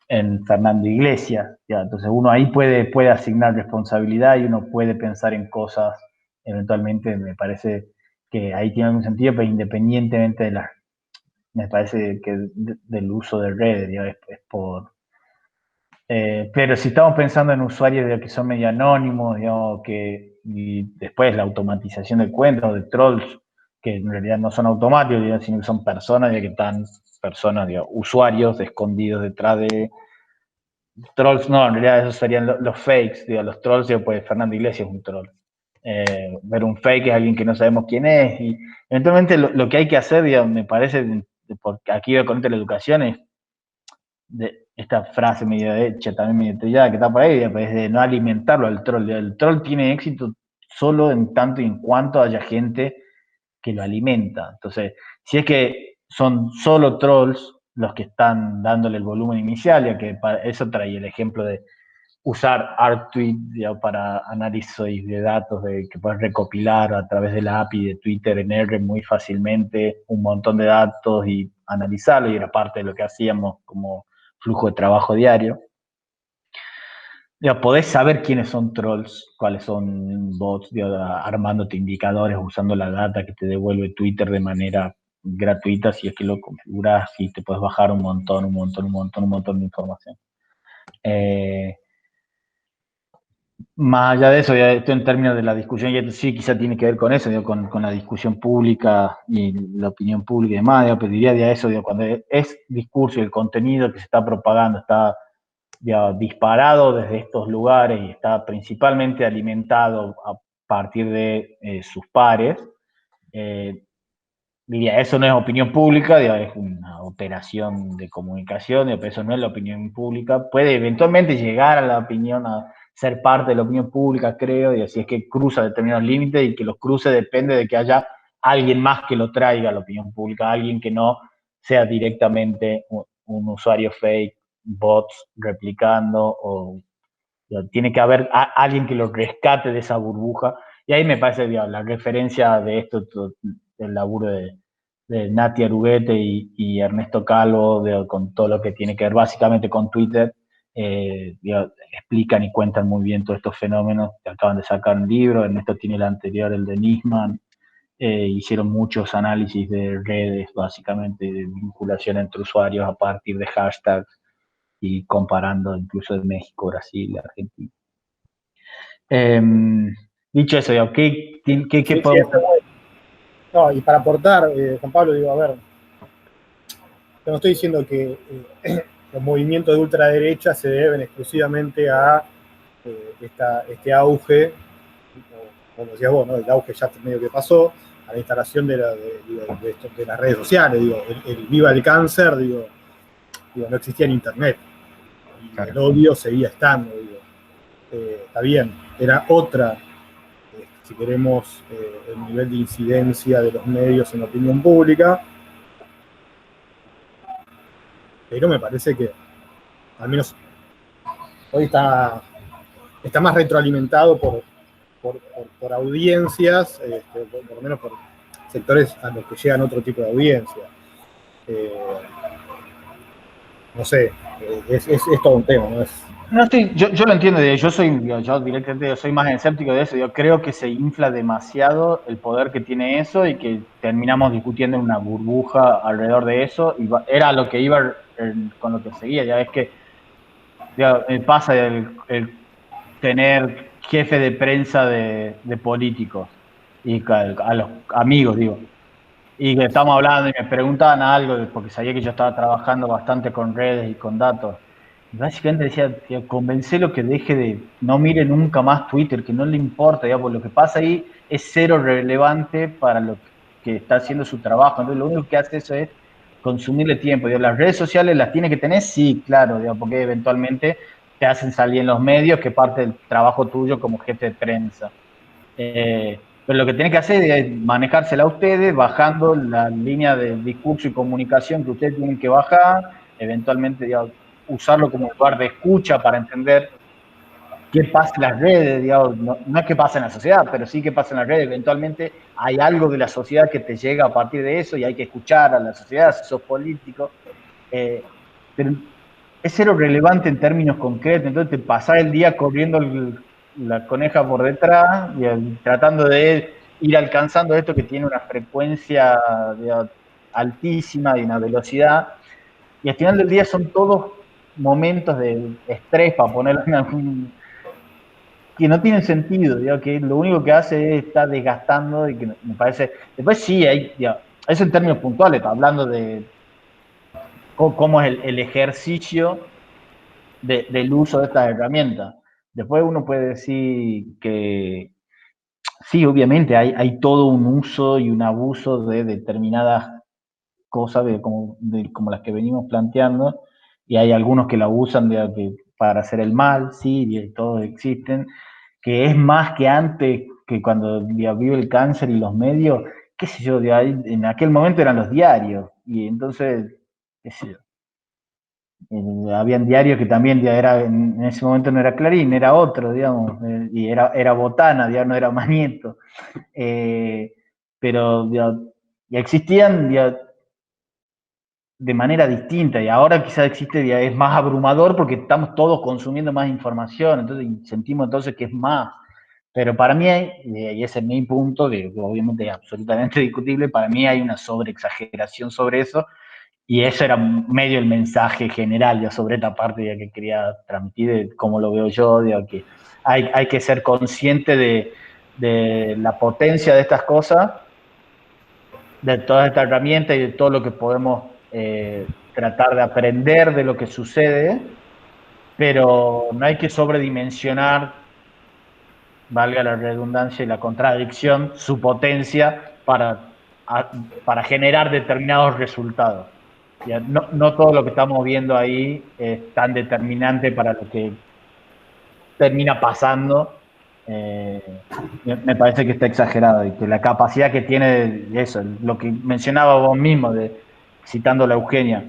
en Fernando Iglesias. ¿Ya? Entonces uno ahí puede asignar responsabilidad y uno puede pensar en cosas, eventualmente me parece que ahí tiene algún sentido, pero independientemente me parece que del uso de redes, ¿ya? Es por... pero si estamos pensando en usuarios que son medio anónimos, digamos, y después la automatización de cuentas, de trolls, que en realidad no son automáticos, digamos, sino que son personas, ya que están personas, digamos, usuarios escondidos detrás de trolls, no, en realidad esos serían los fakes, digo, los trolls, digo, pues Fernando Iglesias es un troll. Ver un fake es alguien que no sabemos quién es, y eventualmente lo que hay que hacer, digamos, me parece, porque aquí veo con la educación, es de esta frase medio hecha, también medio trillada que está por ahí, digamos, es de no alimentarlo al troll. El troll tiene éxito solo en tanto y en cuanto haya gente que lo alimenta. Entonces, si es que son solo trolls los que están dándole el volumen inicial, ya que para eso trae el ejemplo de usar ArcTweet para análisis de datos que puedes recopilar a través de la API de Twitter en R muy fácilmente un montón de datos y analizarlo, y era parte de lo que hacíamos como flujo de trabajo diario. Podés saber quiénes son trolls, cuáles son bots, armándote indicadores, usando la data que te devuelve Twitter de manera gratuita, si es que lo configuras, y te puedes bajar un montón de información. Más allá de eso, ya esto en términos de la discusión, y esto sí quizá tiene que ver con eso, con la discusión pública y la opinión pública y demás, pero diría de eso, cuando es discurso y el contenido que se está propagando está disparado desde estos lugares y está principalmente alimentado a partir de sus pares, diría, eso no es opinión pública, digo, es una operación de comunicación, digo, pero eso no es la opinión pública. Puede eventualmente llegar a la opinión, a ser parte de la opinión pública, creo, digo, si es que cruza determinados límites y que los cruce depende de que haya alguien más que lo traiga a la opinión pública, alguien que no sea directamente un usuario fake, bots replicando, o digo, tiene que haber alguien que lo rescate de esa burbuja. Y ahí me parece, digo, la referencia de esto, del laburo de Nati Aruguete y Ernesto Calvo, digo, con todo lo que tiene que ver básicamente con Twitter, digo, explican y cuentan muy bien todos estos fenómenos. Que acaban de sacar un libro, Ernesto tiene el anterior, el de Nisman. Hicieron muchos análisis de redes, básicamente, de vinculación entre usuarios a partir de hashtags y comparando incluso de México, Brasil, Argentina. Eh, Dicho eso, digo, ¿qué Sí, sí, podemos...? no, y para aportar, Juan Pablo, digo, a ver, yo no estoy diciendo que los movimientos de ultraderecha se deben exclusivamente a este auge, como decías vos, ¿no? El auge ya medio que pasó, a la instalación de las redes sociales, digo, el viva el cáncer, digo, no existía en internet, y Claro. el odio seguía estando, digo. Está bien, era otra, si queremos, el nivel de incidencia de los medios en la opinión pública, pero me parece que al menos hoy está más retroalimentado por audiencias, por lo menos por sectores a los que llegan otro tipo de audiencia. No sé, es todo un tema, ¿no? No estoy, yo lo entiendo, yo directamente soy más escéptico de eso, yo creo que se infla demasiado el poder que tiene eso y que terminamos discutiendo en una burbuja alrededor de eso, y era lo que iba con lo que seguía, ya ves que ya, pasa el tener jefe de prensa de políticos y a los amigos, digo, y que estamos hablando y me preguntaban algo, porque sabía que yo estaba trabajando bastante con redes y con datos. Y básicamente decía, tío, convencelo que deje de, no mire nunca más Twitter, que no le importa, digamos, lo que pasa ahí es cero relevante para lo que está haciendo su trabajo. Entonces lo único que hace eso es consumirle tiempo. Digo, las redes sociales las tiene que tener, sí, claro, digo, porque eventualmente te hacen salir en los medios, que parte del trabajo tuyo como jefe de prensa. Pero lo que tiene que hacer es manejársela a ustedes, bajando la línea de discurso y comunicación que ustedes tienen que bajar, eventualmente, digamos, usarlo como lugar de escucha para entender qué pasa en las redes, digamos, no es que pasa en la sociedad, pero sí que pasa en las redes. Eventualmente hay algo de la sociedad que te llega a partir de eso y hay que escuchar a la sociedad, si sos político. Pero es cero relevante en términos concretos, entonces te pasar el día corriendo la coneja por detrás y tratando de ir alcanzando esto que tiene una frecuencia altísima y una velocidad, y al final del día son todos momentos de estrés, para ponerlo en algún, que no tienen sentido, digo, que lo único que hace es estar desgastando y que me parece, después sí, hay, digo, eso en términos puntuales, hablando de cómo es el ejercicio del uso de estas herramientas. Después uno puede decir que sí, obviamente hay todo un uso y un abuso de determinadas cosas como las que venimos planteando, y hay algunos que la usan para hacer el mal, sí, y todos existen, que es más que antes, que cuando vio el cáncer y los medios, qué sé yo, en aquel momento eran los diarios, y entonces, qué sé yo, habían diarios que también en ese momento no era Clarín, era otro, digamos, y era Botana, ya no era Manieto. Pero ya existían de manera distinta, y ahora quizás existe, es más abrumador porque estamos todos consumiendo más información, entonces sentimos entonces que es más. Pero para mí, y ese es mi punto, que obviamente es absolutamente discutible, para mí hay una sobreexageración sobre eso, y eso era medio el mensaje general ya sobre esta parte ya que quería transmitir, de cómo lo veo yo, digo, que hay que ser consciente de la potencia de estas cosas, de todas estas herramientas y de todo lo que podemos tratar de aprender de lo que sucede, pero no hay que sobredimensionar, valga la redundancia y la contradicción, su potencia para para generar determinados resultados. Ya, no todo lo que estamos viendo ahí es tan determinante para lo que termina pasando. Me parece que está exagerado y que la capacidad que tiene de eso, lo que mencionaba vos mismo, citando a la Eugenia,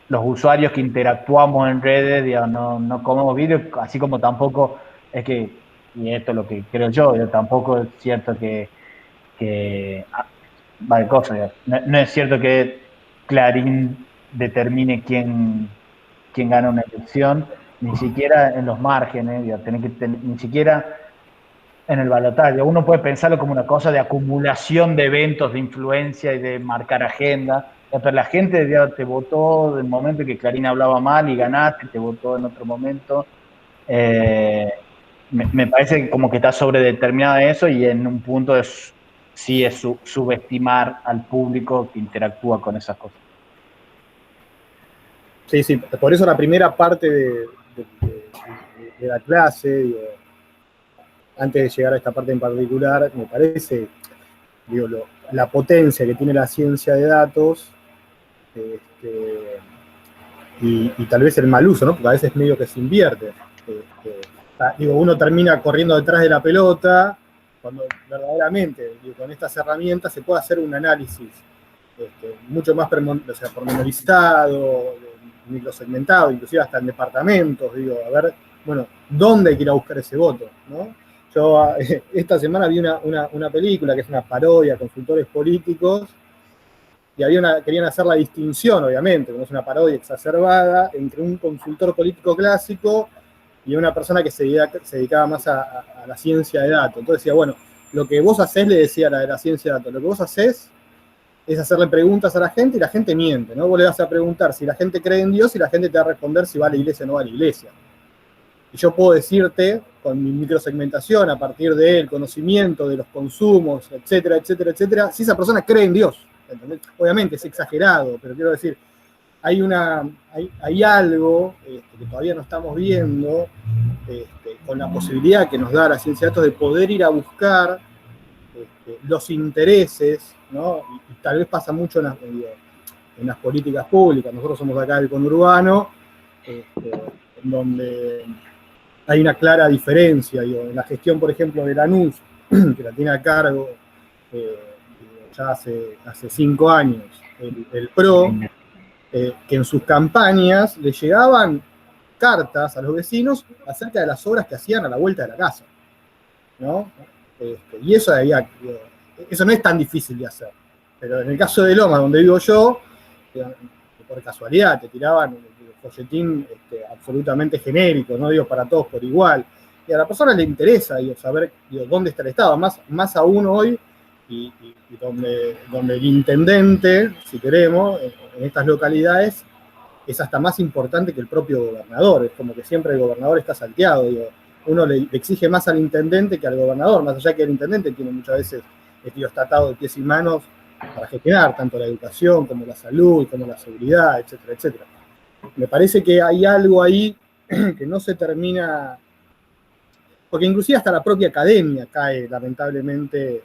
los usuarios que interactuamos en redes, digamos, no comemos vídeos, así como tampoco es que, y esto es lo que creo yo, tampoco es cierto que vale, cosa, no es cierto que Clarín determine quién gana una elección, ni siquiera en los márgenes, ni siquiera en el balotaje. Uno puede pensarlo como una cosa de acumulación de eventos, de influencia y de marcar agenda, pero la gente ya te votó del momento en que Clarín hablaba mal y ganaste, te votó en otro momento. Me parece como que está sobredeterminada eso y en un punto sí es subestimar al público que interactúa con esas cosas. Sí, por eso la primera parte de la clase, digo, antes de llegar a esta parte en particular, me parece, digo, la potencia que tiene la ciencia de datos y tal vez el mal uso, ¿no? Porque a veces medio que se invierte. Digo, uno termina corriendo detrás de la pelota cuando verdaderamente, digo, con estas herramientas se puede hacer un análisis mucho más pormenorizado, microsegmentado, inclusive hasta en departamentos, digo, a ver, bueno, ¿dónde hay que ir a buscar ese voto? ¿No? Yo esta semana vi una película que es una parodia, consultores políticos, y querían hacer la distinción, obviamente, como es una parodia exacerbada, entre un consultor político clásico y una persona que se dedicaba más a la ciencia de datos. Entonces decía, bueno, lo que vos hacés, le decía la de la ciencia de datos, lo que vos hacés es hacerle preguntas a la gente y la gente miente, ¿no? Vos le vas a preguntar si la gente cree en Dios y la gente te va a responder si va a la iglesia o no va a la iglesia. Y yo puedo decirte, con mi microsegmentación, a partir del conocimiento de los consumos, etcétera, etcétera, etcétera, si esa persona cree en Dios. ¿Entendés? Obviamente es exagerado, pero quiero decir, hay algo que todavía no estamos viendo con la posibilidad que nos da la ciencia de datos de poder ir a buscar los intereses, ¿no? Y tal vez pasa mucho en las políticas públicas. Nosotros somos acá del conurbano, en donde hay una clara diferencia, digo, en la gestión, por ejemplo, de Lanús, que la tiene a cargo ya hace 5 años, el PRO, que en sus campañas le llegaban cartas a los vecinos acerca de las obras que hacían a la vuelta de la casa, ¿no? Y eso no es tan difícil de hacer. Pero en el caso de Lomas, donde vivo yo, por casualidad te tiraban el folletín absolutamente genérico, no digo para todos por igual. Y a la persona le interesa saber dónde está el Estado, más aún hoy, y donde el intendente, si queremos, en estas localidades, es hasta más importante que el propio gobernador. Es como que siempre el gobernador está salteado, digo. Uno le exige más al intendente que al gobernador, más allá que el intendente tiene muchas veces está atado de pies y manos para gestionar tanto la educación como la salud, como la seguridad, etcétera, etcétera. Me parece que hay algo ahí que no se termina, porque inclusive hasta la propia academia cae lamentablemente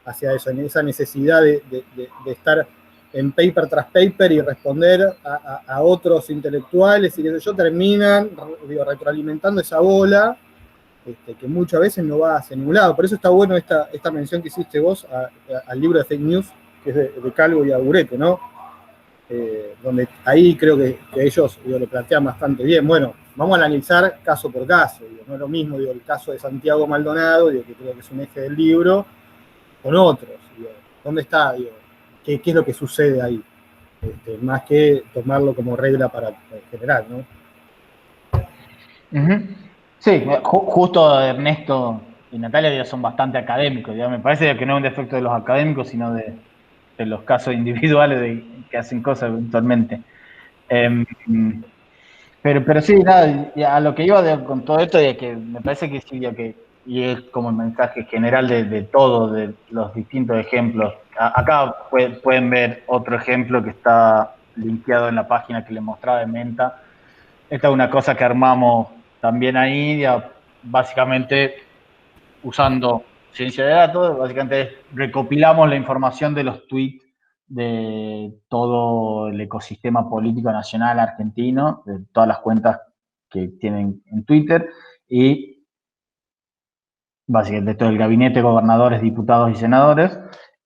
hacia eso, en esa necesidad de estar en paper tras paper y responder a otros intelectuales y qué sé yo, terminan retroalimentando esa bola que muchas veces no va hacia ningún lado. Por eso está bueno esta mención que hiciste vos al libro de Fake News, que es de Calvo y Agurete, ¿no? Donde ahí creo que ellos lo plantean bastante bien. Bueno, vamos a analizar caso por caso. No es lo mismo el caso de Santiago Maldonado, que creo que es un eje del libro, con otros. ¿Dónde está? ¿Qué es lo que sucede ahí? Más que tomarlo como regla para general, ¿no? Uh-huh. Sí, justo Ernesto y Natalia son bastante académicos. Me parece que no es un defecto de los académicos, sino de los casos individuales que hacen cosas eventualmente. Pero sí, nada, a lo que iba con todo esto, de que me parece que sí, y es como el mensaje general de todo, de los distintos ejemplos. Acá pueden ver otro ejemplo que está linkeado en la página que les mostraba de Menta. Esta es una cosa que armamos también ahí, básicamente usando ciencia de datos, básicamente recopilamos la información de los tweets de todo el ecosistema político nacional argentino, de todas las cuentas que tienen en Twitter, y básicamente todo el gabinete de gobernadores, diputados y senadores,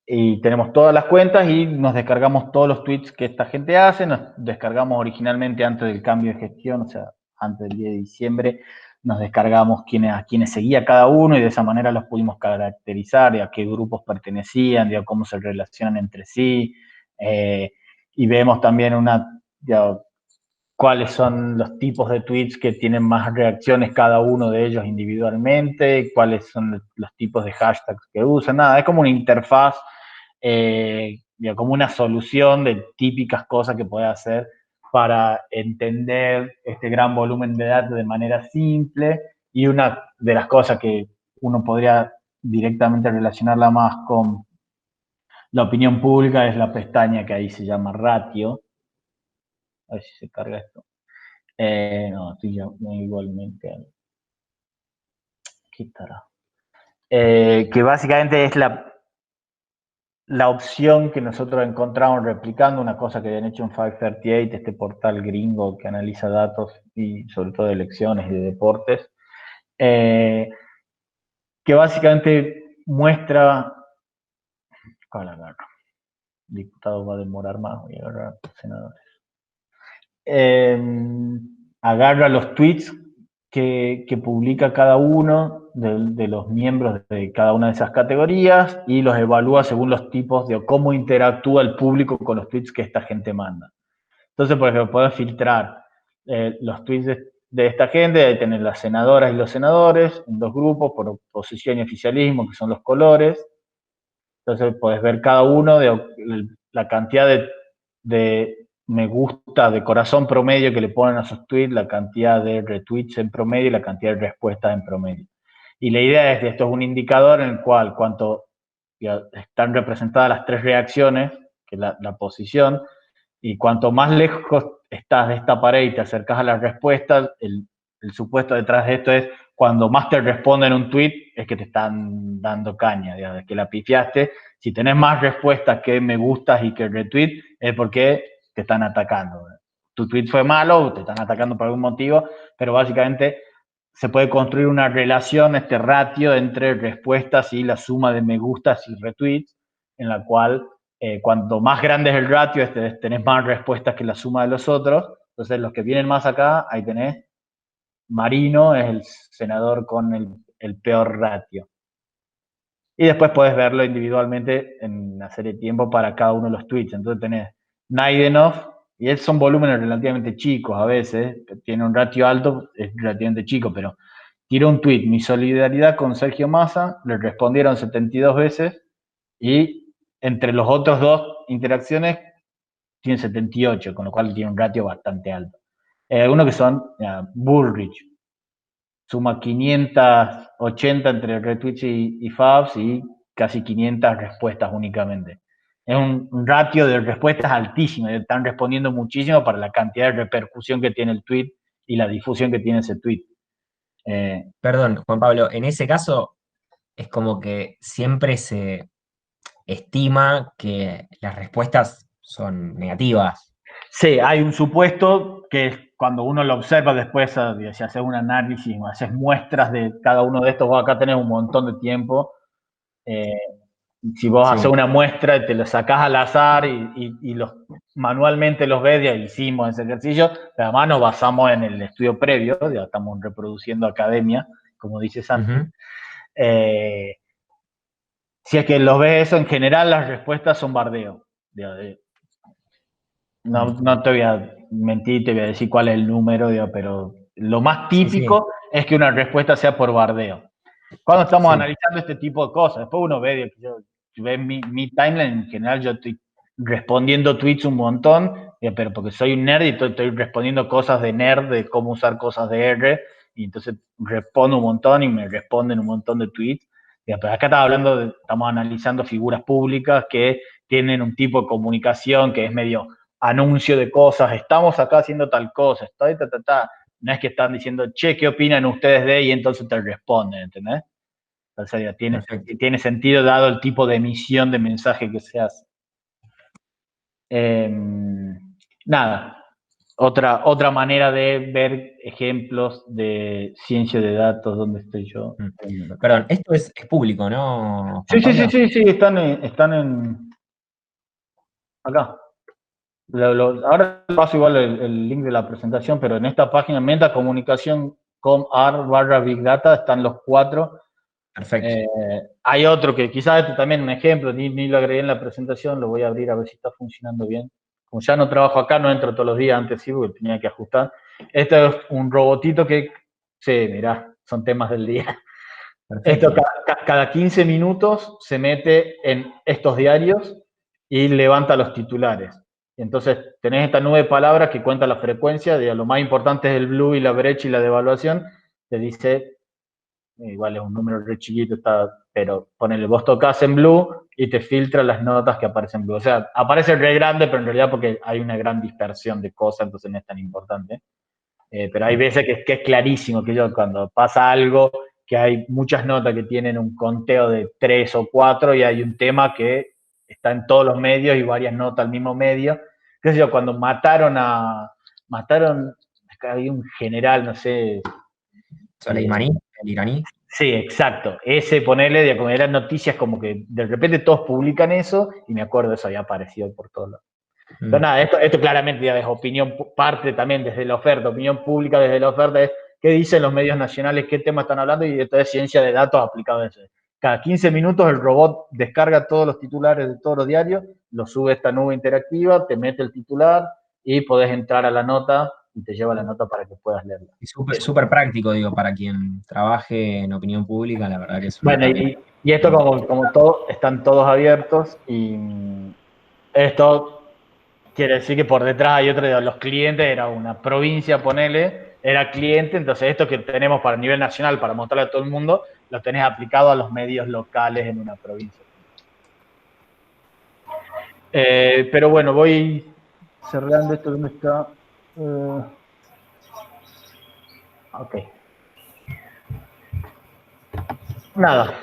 y tenemos todas las cuentas y nos descargamos todos los tweets que esta gente hace, nos descargamos originalmente antes del cambio de gestión, o sea, antes del 10 de diciembre, nos descargamos a quienes seguía cada uno y de esa manera los pudimos caracterizar, y a qué grupos pertenecían, a cómo se relacionan entre sí, y vemos también cuáles son los tipos de tweets que tienen más reacciones cada uno de ellos individualmente, cuáles son los tipos de hashtags que usan, nada, es como una interfaz, como una solución de típicas cosas que puede hacer para entender este gran volumen de datos de manera simple, y una de las cosas que uno podría directamente relacionarla más con la opinión pública es la pestaña que ahí se llama Ratio. A ver si se carga esto. No, estoy ya igualmente. ¿Qué estará? Que básicamente es la opción que nosotros encontramos replicando una cosa que habían hecho en 538, este portal gringo que analiza datos y sobre todo de elecciones y de deportes, que básicamente muestra. ¿Cuál agarro? Diputado va a demorar más, voy a agarrar senadores. Agarra los tweets que publica cada uno de los miembros de cada una de esas categorías y los evalúa según los tipos de cómo interactúa el público con los tweets que esta gente manda. Entonces, por ejemplo, puedes filtrar los tweets de esta gente, ahí tener las senadoras y los senadores en dos grupos, por oposición y oficialismo, que son los colores. Entonces, puedes ver cada uno de la cantidad de me gusta de corazón promedio que le ponen a sus tweets, la cantidad de retweets en promedio y la cantidad de respuestas en promedio. Y la idea es que esto es un indicador en el cual cuanto están representadas las tres reacciones, que es la posición, y cuanto más lejos estás de esta pared y te acercas a las respuestas, el supuesto detrás de esto es cuando más te responden un tweet es que te están dando caña, digamos, que la pifiaste. Si tenés más respuestas que me gustas y que retweet, es porque te están atacando. Tu tweet fue malo, te están atacando por algún motivo, pero básicamente se puede construir una relación, este ratio entre respuestas y la suma de me gustas y retweets, en la cual cuanto más grande es el ratio, tenés más respuestas que la suma de los otros. Entonces, los que vienen más acá, ahí tenés Marino, es el senador con el peor ratio. Y después podés verlo individualmente en una serie de tiempo para cada uno de los tweets. Entonces tenés Naidenov, y son volúmenes relativamente chicos a veces, tiene un ratio alto, es relativamente chico, pero tiró un tweet, mi solidaridad con Sergio Massa, le respondieron 72 veces, y entre los otros dos interacciones tiene 78, con lo cual tiene un ratio bastante alto. Algunos que son Bullrich, suma 580 entre retweets y faves y casi 500 respuestas únicamente. Es un ratio de respuestas altísimo, están respondiendo muchísimo para la cantidad de repercusión que tiene el tweet y la difusión que tiene ese tweet. Perdón, Juan Pablo, en ese caso es como que siempre se estima que las respuestas son negativas. Sí, hay un supuesto que cuando uno lo observa después, si haces un análisis, haces muestras de cada uno de estos, vos acá tenés un montón de tiempo. Si vos haces una muestra y te lo sacás al azar y manualmente los ves, ya hicimos ese ejercicio, pero además nos basamos en el estudio previo, ya estamos reproduciendo academia, como dice Santi. Si es que los ves eso, en general las respuestas son bardeo. No te voy a mentir, te voy a decir cuál es el número, pero lo más típico es que una respuesta sea por bardeo. Cuando estamos analizando este tipo de cosas, después uno ve, mi timeline en general, yo estoy respondiendo tweets un montón, pero porque soy un nerd y estoy respondiendo cosas de nerd, de cómo usar cosas de R, y entonces respondo un montón y me responden un montón de tweets. Pero acá estamos analizando figuras públicas que tienen un tipo de comunicación que es medio anuncio de cosas, estamos acá haciendo tal cosa, no es que están diciendo, che, ¿qué opinan ustedes de? Y entonces te responden, ¿entendés? O sea, tiene sentido dado el tipo de emisión de mensaje que se hace. Nada, otra manera de ver ejemplos de ciencia de datos, ¿dónde estoy yo? Perdón, esto es público, ¿no, Sí, Juan Pablo? sí, están en acá. Ahora paso igual el link de la presentación, pero en esta página metacomunicación.com/Big Data están los 4. Perfecto. Hay otro que quizás este también un ejemplo, ni lo agregué en la presentación, lo voy a abrir a ver si está funcionando bien. Como ya no trabajo acá, no entro todos los días, antes sí, porque tenía que ajustar. Este es un robotito que, sí, mirá, son temas del día. Perfecto. Esto cada 15 minutos se mete en estos diarios y levanta los titulares. Entonces tenés esta nube de palabras que cuenta la frecuencia, de lo más importante es el blue y la brecha y la devaluación, te dice, igual es un número re chiquito, pero ponele, vos tocas en blue y te filtra las notas que aparecen en blue. O sea, aparece re grande, pero en realidad porque hay una gran dispersión de cosas, entonces no es tan importante. Pero hay veces que es clarísimo que cuando pasa algo, que hay muchas notas que tienen un conteo de 3 o 4 y hay un tema que está en todos los medios y varias notas al mismo medio. Qué sé yo, cuando mataron, había un general, no sé. Soleimani, el iraní. Sí, exacto. Ese ponerle, como eran noticias como que de repente todos publican eso y me acuerdo eso había aparecido por todos lados. Pero nada, esto claramente ya es opinión, parte también desde la oferta, opinión pública desde la oferta es qué dicen los medios nacionales, qué temas están hablando y esto es ciencia de datos aplicado a eso. Cada 15 minutos el robot descarga todos los titulares de todos los diarios, lo sube a esta nube interactiva, te mete el titular y podés entrar a la nota y te lleva la nota para que puedas leerla. Y súper práctico, digo, para quien trabaje en opinión pública, la verdad que es una Bueno, herramienta. y esto como todo, están todos abiertos y esto quiere decir que por detrás hay otro de los clientes, era una provincia, ponele, era cliente, entonces esto que tenemos para nivel nacional, para mostrarle a todo el mundo, lo tenés aplicado a los medios locales en una provincia. Pero bueno, voy cerrando esto, ¿dónde está? Ok. Nada,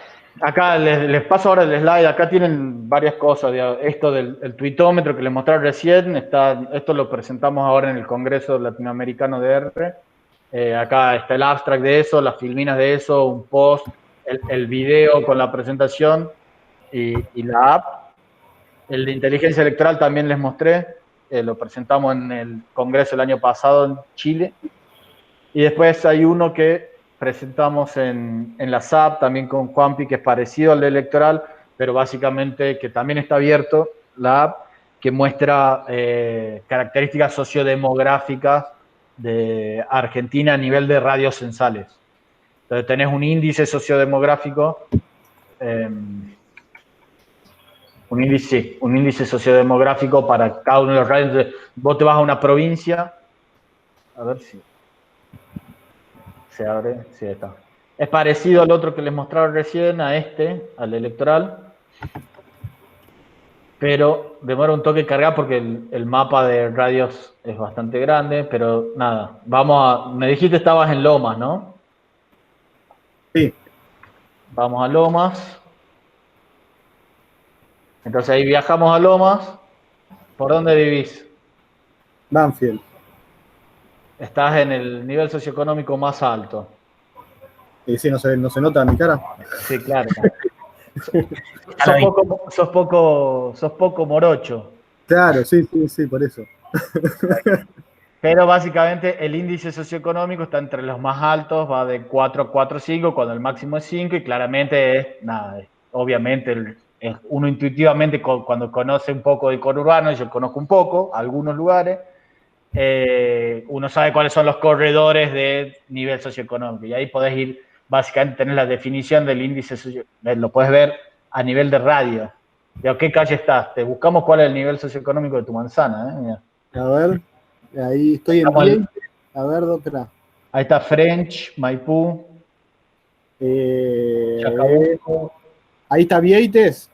acá les paso ahora el slide, acá tienen varias cosas, esto del tuitómetro que les mostré recién, esto lo presentamos ahora en el Congreso Latinoamericano de R. Acá está el abstract de eso, las filminas de eso, un post, el video con la presentación y la app. El de inteligencia electoral también les mostré, lo presentamos en el Congreso el año pasado en Chile. Y después hay uno que presentamos en la SAP, también con Juanpi, que es parecido al de electoral, pero básicamente que también está abierto, la app, que muestra características sociodemográficas de Argentina a nivel de radios censales. Entonces tenés un índice sociodemográfico, un índice sociodemográfico para cada uno de los radios. Entonces, vos te vas a una provincia, a ver si se abre, sí, está. Es parecido al otro que les mostraron recién, al electoral, pero demora un toque cargar porque el mapa de radios es bastante grande, pero nada, me dijiste estabas en Lomas, ¿no? Sí. Vamos a Lomas. Entonces ahí viajamos a Lomas. ¿Por dónde vivís? Banfield. Estás en el nivel socioeconómico más alto. Y sí, no se nota en mi cara. Sí, claro. Sos poco morocho. Claro, sí, por eso. Pero básicamente el índice socioeconómico está entre los más altos, va de 4 a 4,5, cuando el máximo es 5, y claramente obviamente uno intuitivamente cuando conoce un poco de conurbano, yo conozco un poco, algunos lugares, uno sabe cuáles son los corredores de nivel socioeconómico, y ahí podés ir, básicamente tener la definición del índice socioeconómico, lo puedes ver a nivel de radio. ¿A qué calle estás? Te buscamos cuál es el nivel socioeconómico de tu manzana. Mira. A ver, ahí estoy en Vieites. A ver, doctora. Ahí está French, Maipú. Ahí está Vieites.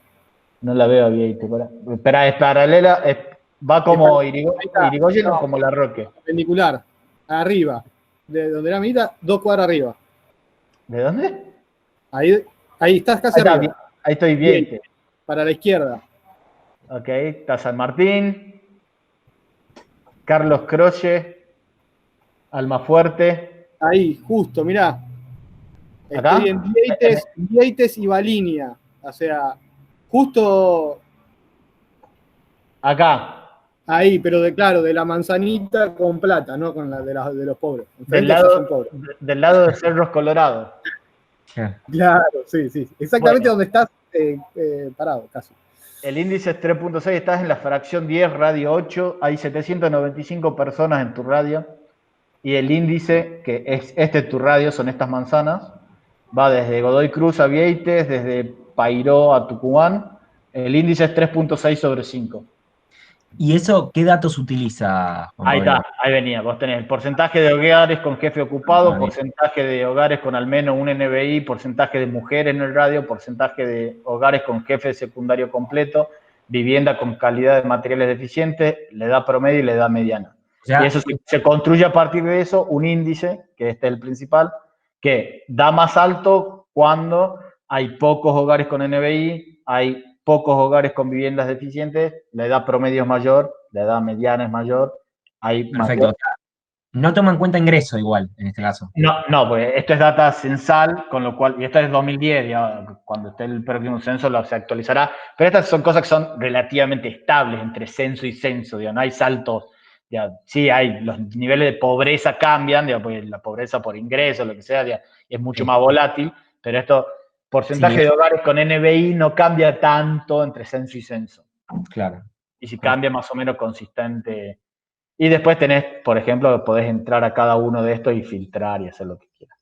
No la veo a Vieites. Espera, es paralela, va como Irigoyen o como La Roque. Perpendicular, arriba. De donde era Mita, 2 cuadras arriba. ¿De dónde? Ahí, Ahí estás casi Ahí, está, arriba. ahí estoy bien. Para la izquierda. Ok, está San Martín, Carlos Croce, Almafuerte. Ahí, justo, mirá. Estoy ¿Acá? en Vieites y Valinia. O sea, justo Acá. ahí, pero claro, de la manzanita con plata, no con la de los pobres. Del Enfrente ya son lado, pobres. del lado de Cerros Colorado. Claro, sí. Exactamente Bueno, donde estás parado, casi. el índice es 3.6, estás en la fracción 10, radio 8, hay 795 personas en tu radio, y el índice, que es este tu radio, son estas manzanas, va desde Godoy Cruz a Vieites, desde Pairó a Tucumán, el índice es 3.6 sobre 5. ¿Y eso qué datos utiliza, Juan Ahí Pablo? está, ahí venía. Vos tenés el porcentaje de hogares con jefe ocupado, Bien. porcentaje de hogares con al menos un NBI, porcentaje de mujeres en el radio, porcentaje de hogares con jefe secundario completo, vivienda con calidad de materiales deficientes, le da promedio y le da mediana. O sea, Y eso se construye a partir de eso un índice, que este es el principal, que da más alto cuando hay pocos hogares con NBI, hay pocos hogares con viviendas deficientes, la edad promedio es mayor, la edad mediana es mayor, hay perfecto. mayor. No toma en cuenta ingreso igual, en este caso. No, pues esto es data censal, con lo cual, y esto es 2010, ya, cuando esté el próximo censo se actualizará, pero estas son cosas que son relativamente estables entre censo y censo, no hay saltos, sí hay, los niveles de pobreza cambian, pues la pobreza por ingreso, lo que sea, es mucho más volátil, pero esto, porcentaje de hogares con NBI no cambia tanto entre censo y censo. Claro. Y si cambia más o menos consistente. Y después tenés, por ejemplo, podés entrar a cada uno de estos y filtrar y hacer lo que quieras.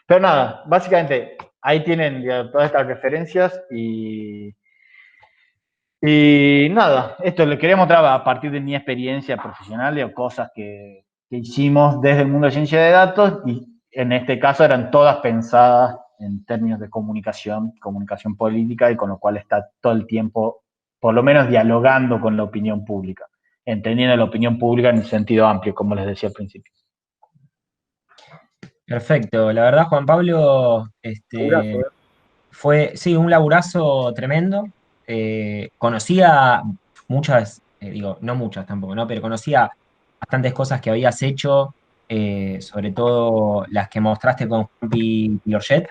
Pero nada, básicamente ahí tienen todas estas referencias y nada, esto le quería mostrar a partir de mi experiencia profesional de cosas que hicimos desde el mundo de ciencia de datos y en este caso eran todas pensadas en términos de comunicación política y con lo cual está todo el tiempo, por lo menos dialogando con la opinión pública, entendiendo la opinión pública en un sentido amplio, como les decía al principio. Perfecto. La verdad, Juan Pablo, Laburazo, fue, sí, un laburazo tremendo. Conocía muchas, digo, no muchas tampoco, ¿no? Pero conocía bastantes cosas que habías hecho, sobre todo las que mostraste con Juanpi Pilorget.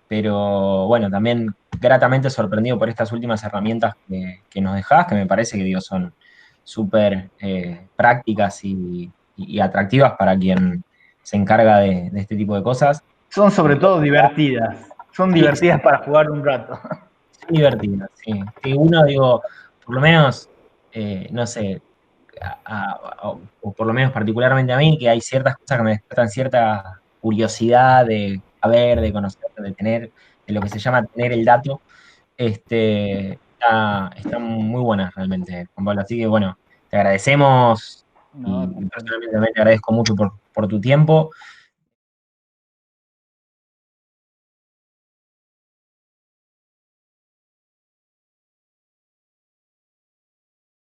Pero bueno, también gratamente sorprendido por estas últimas herramientas que nos dejás, que me parece que digo, son súper prácticas y atractivas para quien se encarga de este tipo de cosas. Son sobre todo divertidas, son Sí, divertidas para jugar un rato. son divertidas, sí. Que uno, digo, por lo menos, no sé, o por lo menos particularmente a mí, que hay ciertas cosas que me despiertan cierta curiosidad de saber, de conocer, de tener, de lo que se llama tener el dato, están muy buenas realmente, Juan Pablo. Así que bueno, te agradecemos y No, personalmente también te agradezco mucho por tu tiempo.